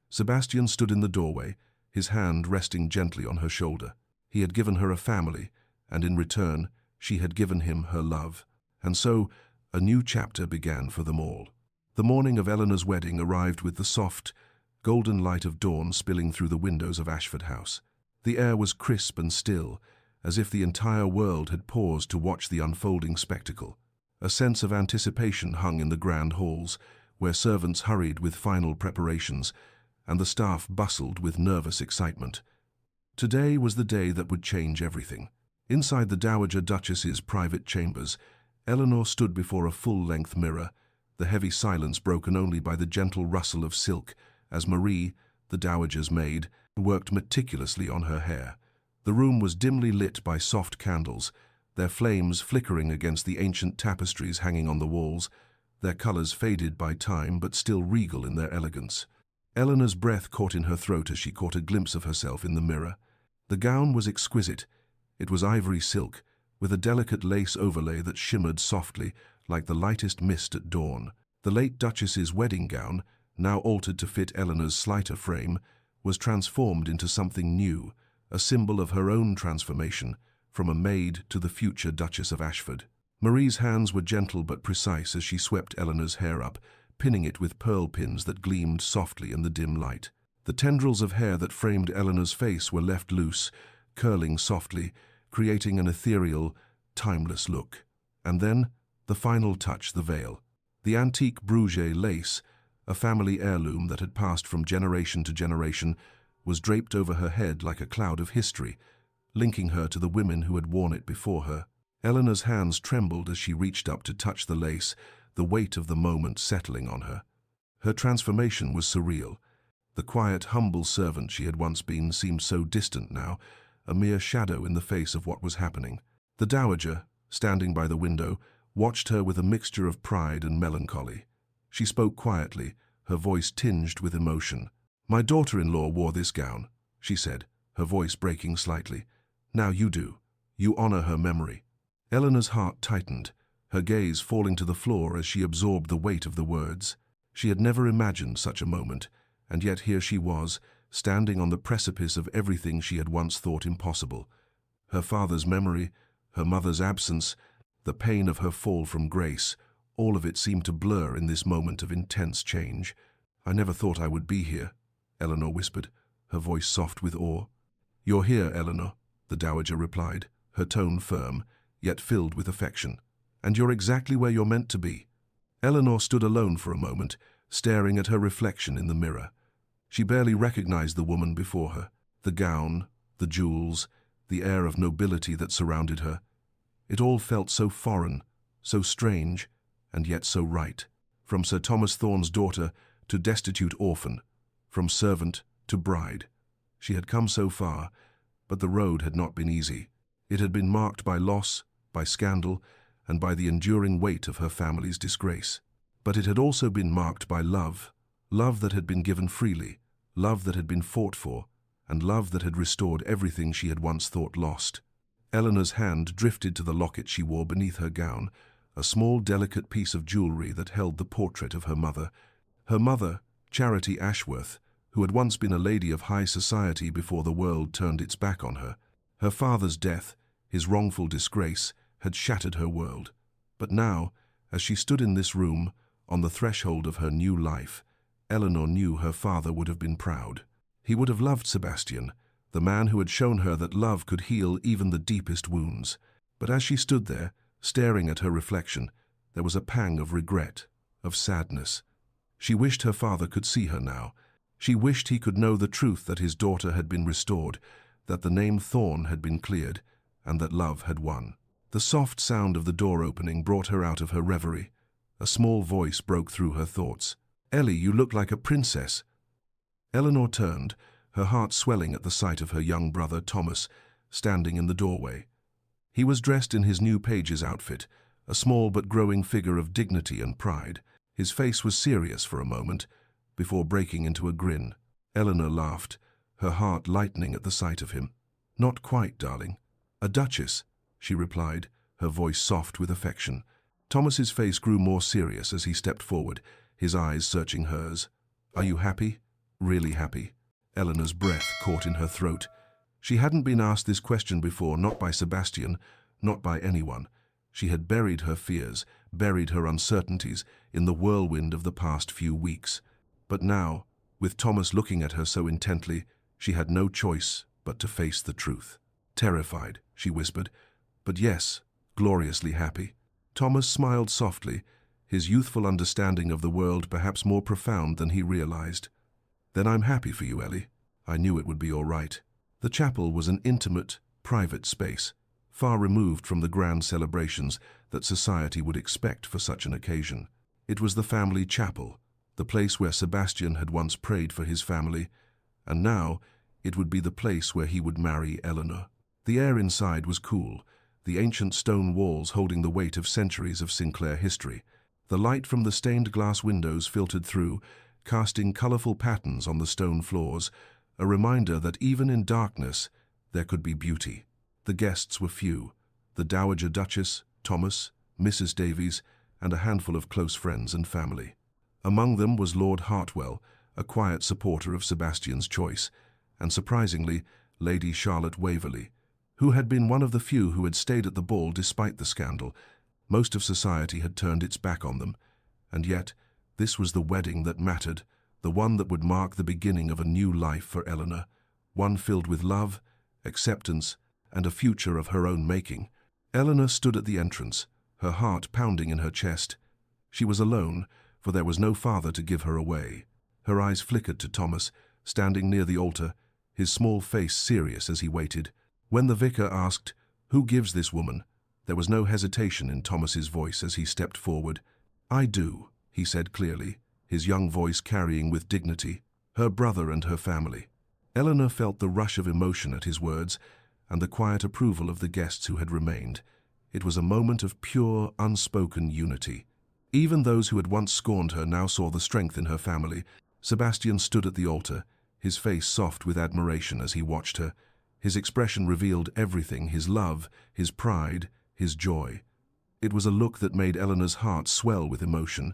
Sebastian stood in the doorway, his hand resting gently on her shoulder. He had given her a family, and in return, she had given him her love. And so, a new chapter began for them all. The morning of Eleanor's wedding arrived with the soft, golden light of dawn spilling through the windows of Ashford House. The air was crisp and still, as if the entire world had paused to watch the unfolding spectacle. A sense of anticipation hung in the grand halls, where servants hurried with final preparations, and the staff bustled with nervous excitement. Today was the day that would change everything. Inside the Dowager Duchess's private chambers, Eleanor stood before a full-length mirror, the heavy silence broken only by the gentle rustle of silk as Marie, the Dowager's maid, worked meticulously on her hair. The room was dimly lit by soft candles, their flames flickering against the ancient tapestries hanging on the walls, their colors faded by time but still regal in their elegance. Eleanor's breath caught in her throat as she caught a glimpse of herself in the mirror. The gown was exquisite. It was ivory silk, with a delicate lace overlay that shimmered softly like the lightest mist at dawn. The late Duchess's wedding gown, now altered to fit Eleanor's slighter frame, was transformed into something new, a symbol of her own transformation, from a maid to the future Duchess of Ashford. Marie's hands were gentle but precise as she swept Eleanor's hair up, pinning it with pearl pins that gleamed softly in the dim light. The tendrils of hair that framed Eleanor's face were left loose, curling softly, creating an ethereal, timeless look. And then, the final touch, the veil. The antique Bruges lace, a family heirloom that had passed from generation to generation, was draped over her head like a cloud of history, linking her to the women who had worn it before her. Eleanor's hands trembled as she reached up to touch the lace, the weight of the moment settling on her. Her transformation was surreal. The quiet, humble servant she had once been seemed so distant now, a mere shadow in the face of what was happening. The Dowager, standing by the window, watched her with a mixture of pride and melancholy. She spoke quietly, her voice tinged with emotion. "My daughter-in-law wore this gown," she said, her voice breaking slightly. "Now you do. You honor her memory." Eleanor's heart tightened, her gaze falling to the floor as she absorbed the weight of the words. She had never imagined such a moment, and yet here she was, standing on the precipice of everything she had once thought impossible. Her father's memory, her mother's absence, the pain of her fall from grace, all of it seemed to blur in this moment of intense change. "I never thought I would be here," Eleanor whispered, her voice soft with awe. "You're here, Eleanor," the Dowager replied, her tone firm, yet filled with affection. "And you're exactly where you're meant to be." Eleanor stood alone for a moment, staring at her reflection in the mirror. She barely recognized the woman before her, the gown, the jewels, the air of nobility that surrounded her. It all felt so foreign, so strange, and yet so right. From Sir Thomas Thorne's daughter to destitute orphan, from servant to bride. She had come so far, but the road had not been easy. It had been marked by loss, by scandal, and by the enduring weight of her family's disgrace. But it had also been marked by love, love that had been given freely, love that had been fought for, and love that had restored everything she had once thought lost. Eleanor's hand drifted to the locket she wore beneath her gown, a small, delicate piece of jewelry that held the portrait of her mother. Her mother, Charity Ashworth, who had once been a lady of high society before the world turned its back on her. Her father's death, his wrongful disgrace, had shattered her world. But now, as she stood in this room, on the threshold of her new life, Eleanor knew her father would have been proud. He would have loved Sebastian, the man who had shown her that love could heal even the deepest wounds. But as she stood there, staring at her reflection, there was a pang of regret, of sadness. She wished her father could see her now. She wished he could know the truth that his daughter had been restored, that the name Thorn had been cleared, and that love had won. The soft sound of the door opening brought her out of her reverie. A small voice broke through her thoughts. "Ellie, you look like a princess." Eleanor turned, her heart swelling at the sight of her young brother Thomas, standing in the doorway. He was dressed in his new page's outfit, a small but growing figure of dignity and pride. His face was serious for a moment, before breaking into a grin. Eleanor laughed, her heart lightening at the sight of him. "Not quite, darling." "A duchess," she replied, her voice soft with affection. Thomas's face grew more serious as he stepped forward, his eyes searching hers. "Are you happy? Really happy?" Eleanor's breath caught in her throat. She hadn't been asked this question before, not by Sebastian, not by anyone. She had buried her fears, buried her uncertainties in the whirlwind of the past few weeks. But now, with Thomas looking at her so intently, she had no choice but to face the truth. "Terrified," she whispered, "but yes, gloriously happy." Thomas smiled softly, his youthful understanding of the world perhaps more profound than he realized. "Then I'm happy for you, Ellie. I knew it would be all right." The chapel was an intimate, private space, far removed from the grand celebrations that society would expect for such an occasion. It was the family chapel, the place where Sebastian had once prayed for his family, and now it would be the place where he would marry Eleanor. The air inside was cool, the ancient stone walls holding the weight of centuries of Sinclair history. The light from the stained glass windows filtered through, casting colorful patterns on the stone floors, a reminder that even in darkness there could be beauty. The guests were few: the Dowager Duchess, Thomas, Mrs. Davies, and a handful of close friends and family. Among them was Lord Hartwell, a quiet supporter of Sebastian's choice, and surprisingly, Lady Charlotte Waverley, who had been one of the few who had stayed at the ball despite the scandal. Most of society had turned its back on them, and yet this was the wedding that mattered, the one that would mark the beginning of a new life for Eleanor, one filled with love, acceptance, and a future of her own making. Eleanor stood at the entrance, her heart pounding in her chest. She was alone, for there was no father to give her away. Her eyes flickered to Thomas, standing near the altar, his small face serious as he waited. When the vicar asked, "Who gives this woman?" there was no hesitation in Thomas's voice as he stepped forward. "I do," he said clearly, his young voice carrying with dignity, "her brother and her family." Eleanor felt the rush of emotion at his words and the quiet approval of the guests who had remained. It was a moment of pure, unspoken unity. Even those who had once scorned her now saw the strength in her family. Sebastian stood at the altar, his face soft with admiration as he watched her. His expression revealed everything: his love, his pride, his joy. It was a look that made Eleanor's heart swell with emotion.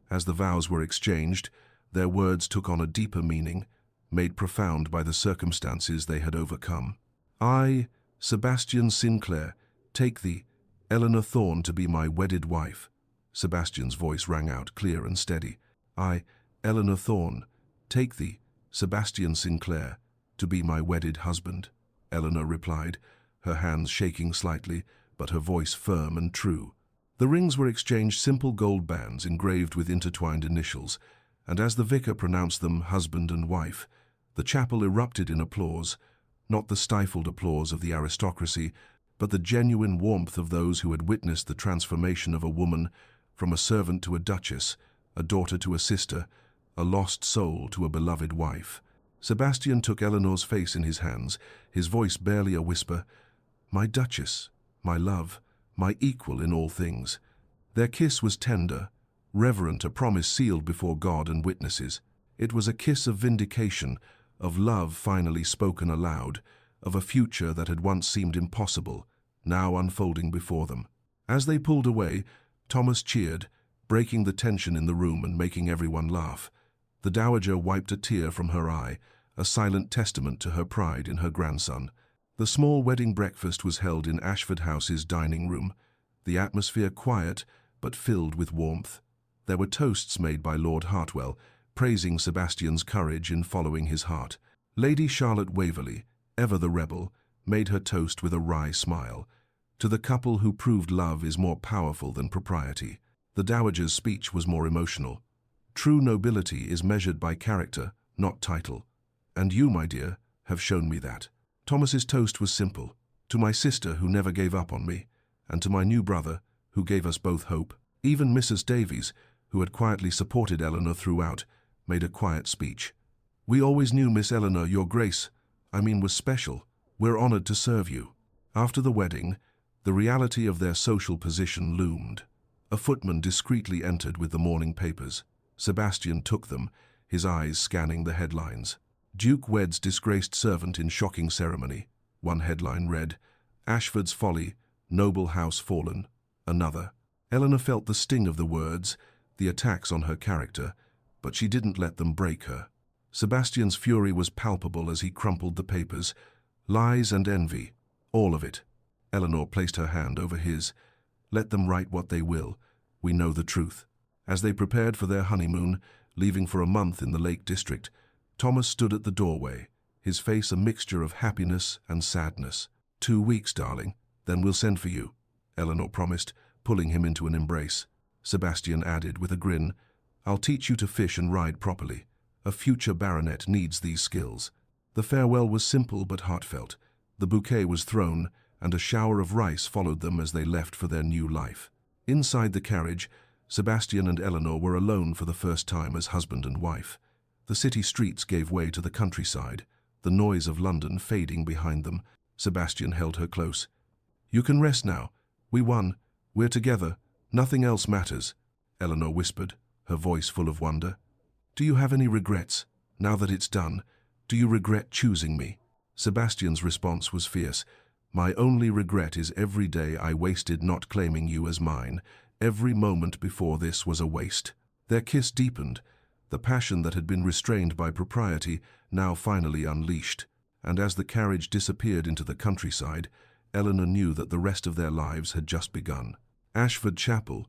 As the vows were exchanged, their words took on a deeper meaning, made profound by the circumstances they had overcome. "I, Sebastian Sinclair, take thee, Eleanor Thorn, to be my wedded wife." Sebastian's voice rang out clear and steady. "I, Eleanor Thorn, take thee, Sebastian Sinclair, to be my wedded husband," Eleanor replied, her hands shaking slightly, but her voice firm and true. The rings were exchanged, simple gold bands engraved with intertwined initials, and as the vicar pronounced them husband and wife, the chapel erupted in applause, not the stifled applause of the aristocracy, but the genuine warmth of those who had witnessed the transformation of a woman from a servant to a duchess, a daughter to a sister, a lost soul to a beloved wife. Sebastian took Eleanor's face in his hands, his voice barely a whisper. "My duchess, my love, my equal in all things. Their kiss was tender, reverent, a promise sealed before God and witnesses. It was a kiss of vindication, of love finally spoken aloud, of a future that had once seemed impossible, now unfolding before them. As they pulled away, Thomas cheered, breaking the tension in the room and making everyone laugh. The dowager wiped a tear from her eye, a silent testament to her pride in her grandson. The small wedding breakfast was held in Ashford House's dining room, the atmosphere quiet but filled with warmth. There were toasts made by Lord Hartwell, praising Sebastian's courage in following his heart. Lady Charlotte Waverley, ever the rebel, made her toast with a wry smile. To the couple who proved love is more powerful than propriety. The dowager's speech was more emotional. True nobility is measured by character, not title. And you, my dear, have shown me that. Thomas's toast was simple. To my sister who never gave up on me, and to my new brother who gave us both hope. Even Mrs. Davies, who had quietly supported Eleanor throughout, made a quiet speech. We always knew Miss Eleanor, your grace, was special. We're honored to serve you. After the wedding, the reality of their social position loomed. A footman discreetly entered with the morning papers. Sebastian took them, his eyes scanning the headlines. Duke weds disgraced servant in shocking ceremony. One headline read, Ashford's folly, noble house fallen. Another. Eleanor felt the sting of the words, the attacks on her character, but she didn't let them break her. Sebastian's fury was palpable as he crumpled the papers. Lies and envy, all of it. Eleanor placed her hand over his. Let them write what they will. We know the truth. As they prepared for their honeymoon, leaving for a month in the Lake District, Thomas stood at the doorway, his face a mixture of happiness and sadness. 2 weeks, darling, then we'll send for you, Eleanor promised, pulling him into an embrace. Sebastian added with a grin, I'll teach you to fish and ride properly. A future baronet needs these skills. The farewell was simple but heartfelt. The bouquet was thrown, and a shower of rice followed them as they left for their new life. Inside the carriage, Sebastian and Eleanor were alone for the first time as husband and wife. The city streets gave way to the countryside, the noise of London fading behind them. Sebastian held her close. You can rest now. We won. We're together. Nothing else matters, Eleanor whispered, her voice full of wonder. Do you have any regrets? Now that it's done, do you regret choosing me? Sebastian's response was fierce. My only regret is every day I wasted not claiming you as mine. Every moment before this was a waste. Their kiss deepened, the passion that had been restrained by propriety now finally unleashed, and as the carriage disappeared into the countryside, Eleanor knew that the rest of their lives had just begun. Ashford Chapel,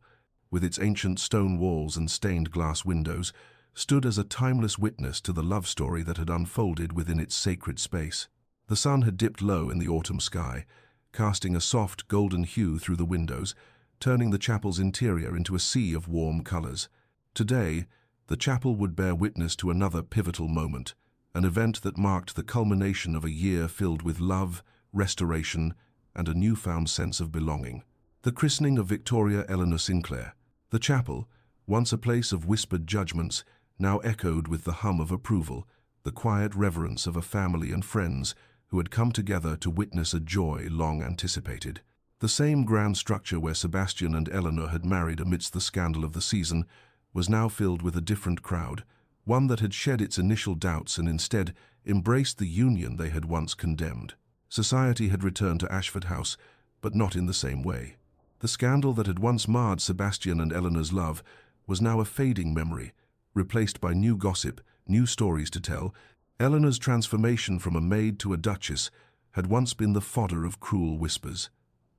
with its ancient stone walls and stained glass windows, stood as a timeless witness to the love story that had unfolded within its sacred space. The sun had dipped low in the autumn sky, casting a soft golden hue through the windows, turning the chapel's interior into a sea of warm colors. Today, the chapel would bear witness to another pivotal moment, an event that marked the culmination of a year filled with love, restoration, and a newfound sense of belonging. The christening of Victoria Eleanor Sinclair. The chapel, once a place of whispered judgments, now echoed with the hum of approval, the quiet reverence of a family and friends who had come together to witness a joy long anticipated. The same grand structure where Sebastian and Eleanor had married amidst the scandal of the season was now filled with a different crowd, one that had shed its initial doubts and instead embraced the union they had once condemned. Society had returned to Ashford House, but not in the same way. The scandal that had once marred Sebastian and Eleanor's love was now a fading memory, replaced by new gossip, new stories to tell. Eleanor's transformation from a maid to a duchess had once been the fodder of cruel whispers.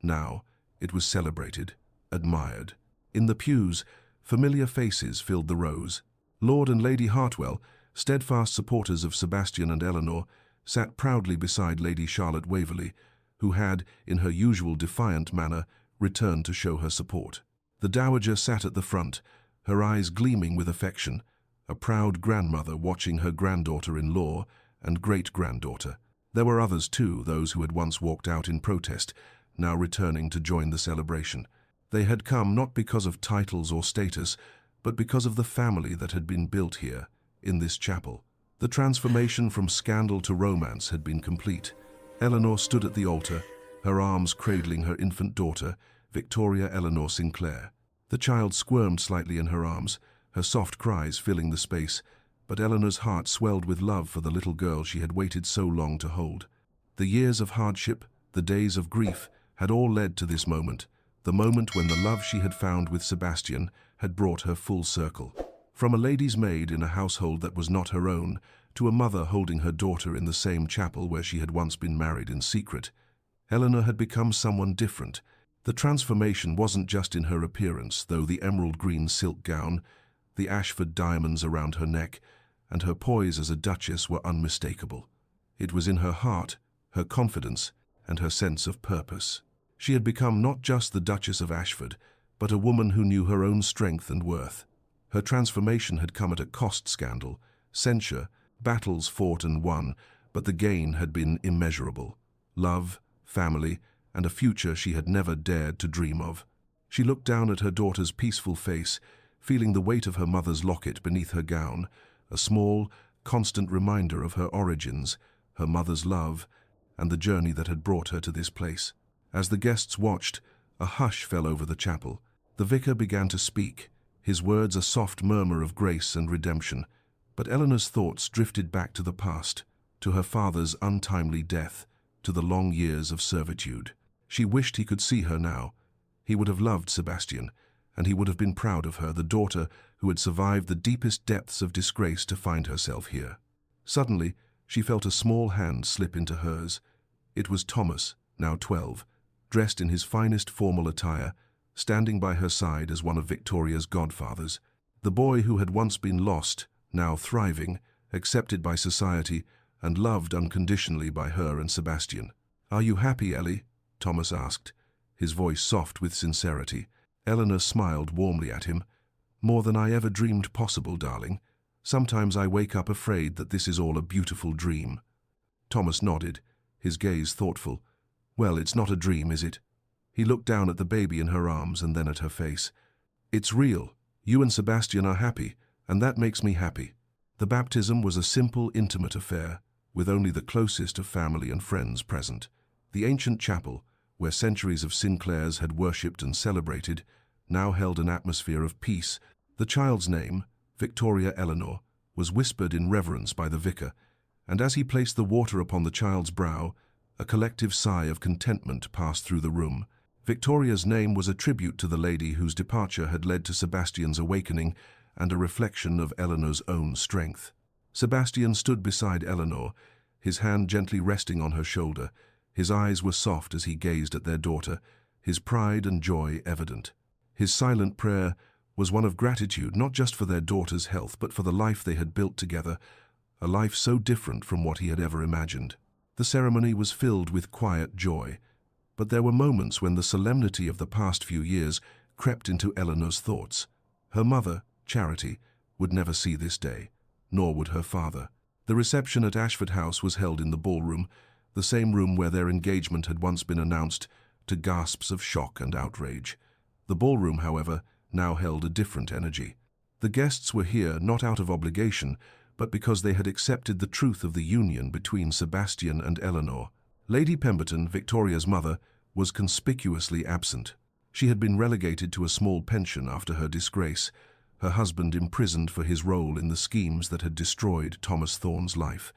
Now, it was celebrated, admired. In the pews, familiar faces filled the rows. Lord and Lady Hartwell, steadfast supporters of Sebastian and Eleanor, sat proudly beside Lady Charlotte Waverley, who had, in her usual defiant manner, returned to show her support. The dowager sat at the front, her eyes gleaming with affection, a proud grandmother watching her granddaughter-in-law and great-granddaughter. There were others too, those who had once walked out in protest, now returning to join the celebration. They had come not because of titles or status, but because of the family that had been built here, in this chapel. The transformation from scandal to romance had been complete. Eleanor stood at the altar, her arms cradling her infant daughter, Victoria Eleanor Sinclair. The child squirmed slightly in her arms, her soft cries filling the space, but Eleanor's heart swelled with love for the little girl she had waited so long to hold. The years of hardship, the days of grief, had all led to this moment, the moment when the love she had found with Sebastian had brought her full circle. From a lady's maid in a household that was not her own, to a mother holding her daughter in the same chapel where she had once been married in secret, Eleanor had become someone different. The transformation wasn't just in her appearance, though the emerald green silk gown, the Ashford diamonds around her neck, and her poise as a duchess were unmistakable. It was in her heart, her confidence, and her sense of purpose. She had become not just the Duchess of Ashford, but a woman who knew her own strength and worth. Her transformation had come at a cost: scandal, censure, battles fought and won, but the gain had been immeasurable. Love, family, and a future she had never dared to dream of. She looked down at her daughter's peaceful face, feeling the weight of her mother's locket beneath her gown, a small, constant reminder of her origins, her mother's love, and the journey that had brought her to this place. As the guests watched, a hush fell over the chapel. The vicar began to speak, his words a soft murmur of grace and redemption. But Eleanor's thoughts drifted back to the past, to her father's untimely death, to the long years of servitude. She wished he could see her now. He would have loved Sebastian, and he would have been proud of her, the daughter who had survived the deepest depths of disgrace to find herself here. Suddenly, she felt a small hand slip into hers. It was Thomas, now 12, dressed in his finest formal attire, standing by her side as one of Victoria's godfathers. The boy who had once been lost, now thriving, accepted by society, and loved unconditionally by her and Sebastian. "Are you happy, Ellie?" Thomas asked, his voice soft with sincerity. Eleanor smiled warmly at him. "More than I ever dreamed possible, darling. Sometimes I wake up afraid that this is all a beautiful dream." Thomas nodded, his gaze thoughtful. "Well, it's not a dream, is it?" He looked down at the baby in her arms and then at her face. "It's real. You and Sebastian are happy, and that makes me happy." The baptism was a simple, intimate affair, with only the closest of family and friends present. The ancient chapel, where centuries of Sinclairs had worshipped and celebrated, now held an atmosphere of peace. The child's name, Victoria Eleanor, was whispered in reverence by the vicar, and as he placed the water upon the child's brow, a collective sigh of contentment passed through the room. Victoria's name was a tribute to the lady whose departure had led to Sebastian's awakening and a reflection of Eleanor's own strength. Sebastian stood beside Eleanor, his hand gently resting on her shoulder. His eyes were soft as he gazed at their daughter, his pride and joy evident. His silent prayer was one of gratitude, not just for their daughter's health, but for the life they had built together, a life so different from what he had ever imagined. The ceremony was filled with quiet joy, but there were moments when the solemnity of the past few years crept into Eleanor's thoughts. Her mother, Charity, would never see this day, nor would her father. The reception at Ashford House was held in the ballroom, the same room where their engagement had once been announced, to gasps of shock and outrage. The ballroom, however, now held a different energy. The guests were here not out of obligation, but because they had accepted the truth of the union between Sebastian and Eleanor. Lady Pemberton, Victoria's mother, was conspicuously absent. She had been relegated to a small pension after her disgrace, her husband imprisoned for his role in the schemes that had destroyed Thomas Thorne's life.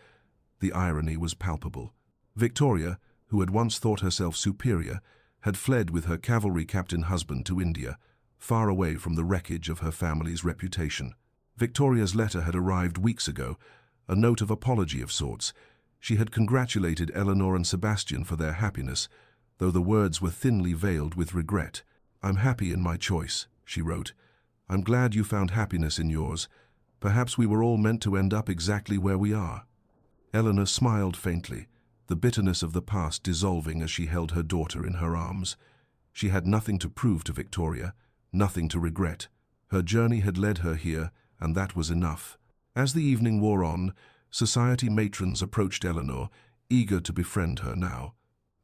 The irony was palpable. Victoria, who had once thought herself superior, had fled with her cavalry captain husband to India, far away from the wreckage of her family's reputation. Victoria's letter had arrived weeks ago, a note of apology of sorts. She had congratulated Eleanor and Sebastian for their happiness, though the words were thinly veiled with regret. "I'm happy in my choice," she wrote. "I'm glad you found happiness in yours. Perhaps we were all meant to end up exactly where we are." Eleanor smiled faintly, the bitterness of the past dissolving as she held her daughter in her arms. She had nothing to prove to Victoria, nothing to regret. Her journey had led her here, and that was enough. As the evening wore on, society matrons approached Eleanor, eager to befriend her now.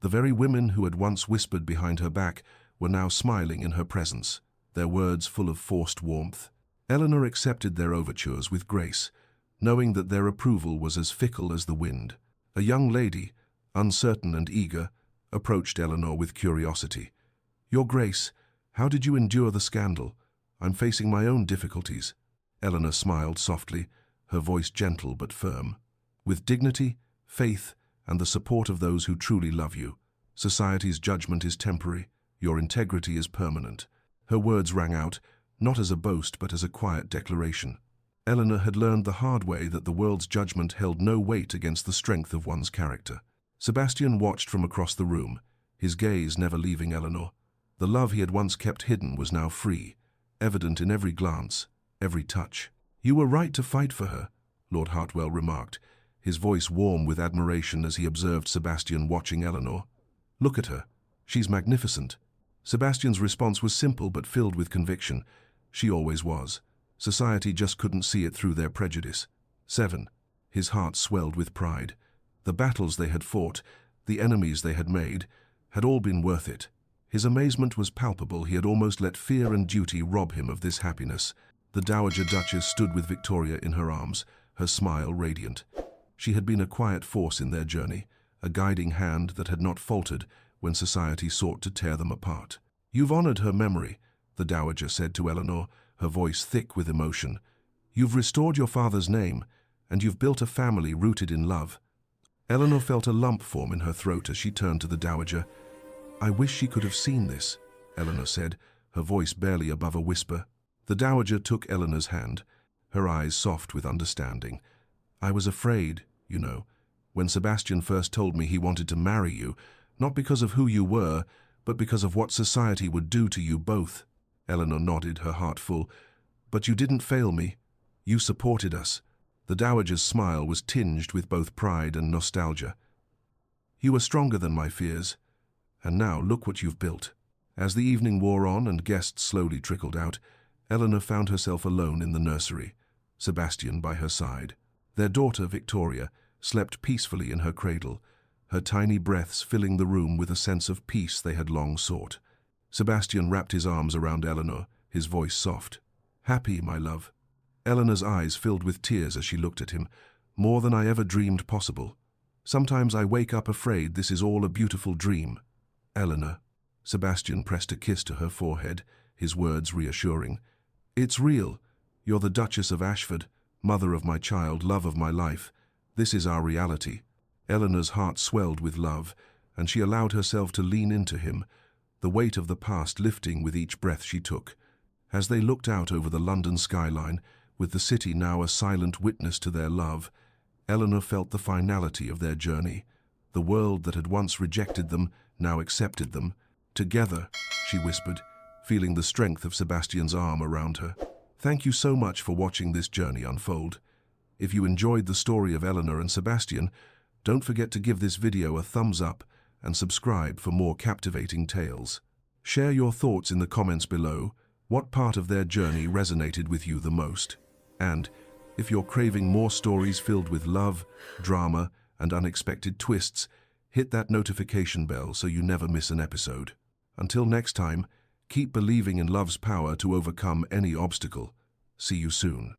The very women who had once whispered behind her back were now smiling in her presence, their words full of forced warmth. Eleanor accepted their overtures with grace, knowing that their approval was as fickle as the wind. A young lady, uncertain and eager, approached Eleanor with curiosity. Your Grace, how did you endure the scandal? I'm facing my own difficulties. Eleanor smiled softly, her voice gentle but firm. With dignity, faith, and the support of those who truly love you, society's judgment is temporary, your integrity is permanent. Her words rang out, not as a boast but as a quiet declaration. Eleanor had learned the hard way that the world's judgment held no weight against the strength of one's character. Sebastian watched from across the room, his gaze never leaving Eleanor. The love he had once kept hidden was now free, evident in every glance, every touch. You were right to fight for her, Lord Hartwell remarked, his voice warm with admiration as he observed Sebastian watching Eleanor. Look at her. She's magnificent. Sebastian's response was simple but filled with conviction. She always was. Society just couldn't see it through their prejudice. 7. His heart swelled with pride. The battles they had fought, the enemies they had made, had all been worth it. His amazement was palpable. He had almost let fear and duty rob him of this happiness. The Dowager Duchess stood with Victoria in her arms, her smile radiant. She had been a quiet force in their journey, a guiding hand that had not faltered when society sought to tear them apart. You've honored her memory, the Dowager said to Eleanor, her voice thick with emotion. You've restored your father's name, and you've built a family rooted in love. Eleanor felt a lump form in her throat as she turned to the Dowager. I wish she could have seen this, Eleanor said, her voice barely above a whisper. The Dowager took Eleanor's hand, her eyes soft with understanding. I was afraid, you know, when Sebastian first told me he wanted to marry you, not because of who you were, but because of what society would do to you both. Eleanor nodded, her heart full. But you didn't fail me. You supported us. The Dowager's smile was tinged with both pride and nostalgia. You were stronger than my fears, and now look what you've built. As the evening wore on and guests slowly trickled out, Eleanor found herself alone in the nursery, Sebastian by her side. Their daughter, Victoria, slept peacefully in her cradle, her tiny breaths filling the room with a sense of peace they had long sought. Sebastian wrapped his arms around Eleanor, his voice soft. Happy, my love. Eleanor's eyes filled with tears as she looked at him. More than I ever dreamed possible. Sometimes I wake up afraid this is all a beautiful dream. Eleanor. Sebastian pressed a kiss to her forehead, his words reassuring. It's real. You're the Duchess of Ashford, mother of my child, love of my life. This is our reality. Eleanor's heart swelled with love, and she allowed herself to lean into him, the weight of the past lifting with each breath she took. As they looked out over the London skyline, with the city now a silent witness to their love, Eleanor felt the finality of their journey. The world that had once rejected them now accepted them. Together, she whispered, feeling the strength of Sebastian's arm around her. Thank you so much for watching this journey unfold. If you enjoyed the story of Eleanor and Sebastian, don't forget to give this video a thumbs up and subscribe for more captivating tales. Share your thoughts in the comments below. What part of their journey resonated with you the most? And if you're craving more stories filled with love, drama, and unexpected twists, hit that notification bell so you never miss an episode. Until next time, keep believing in love's power to overcome any obstacle. See you soon.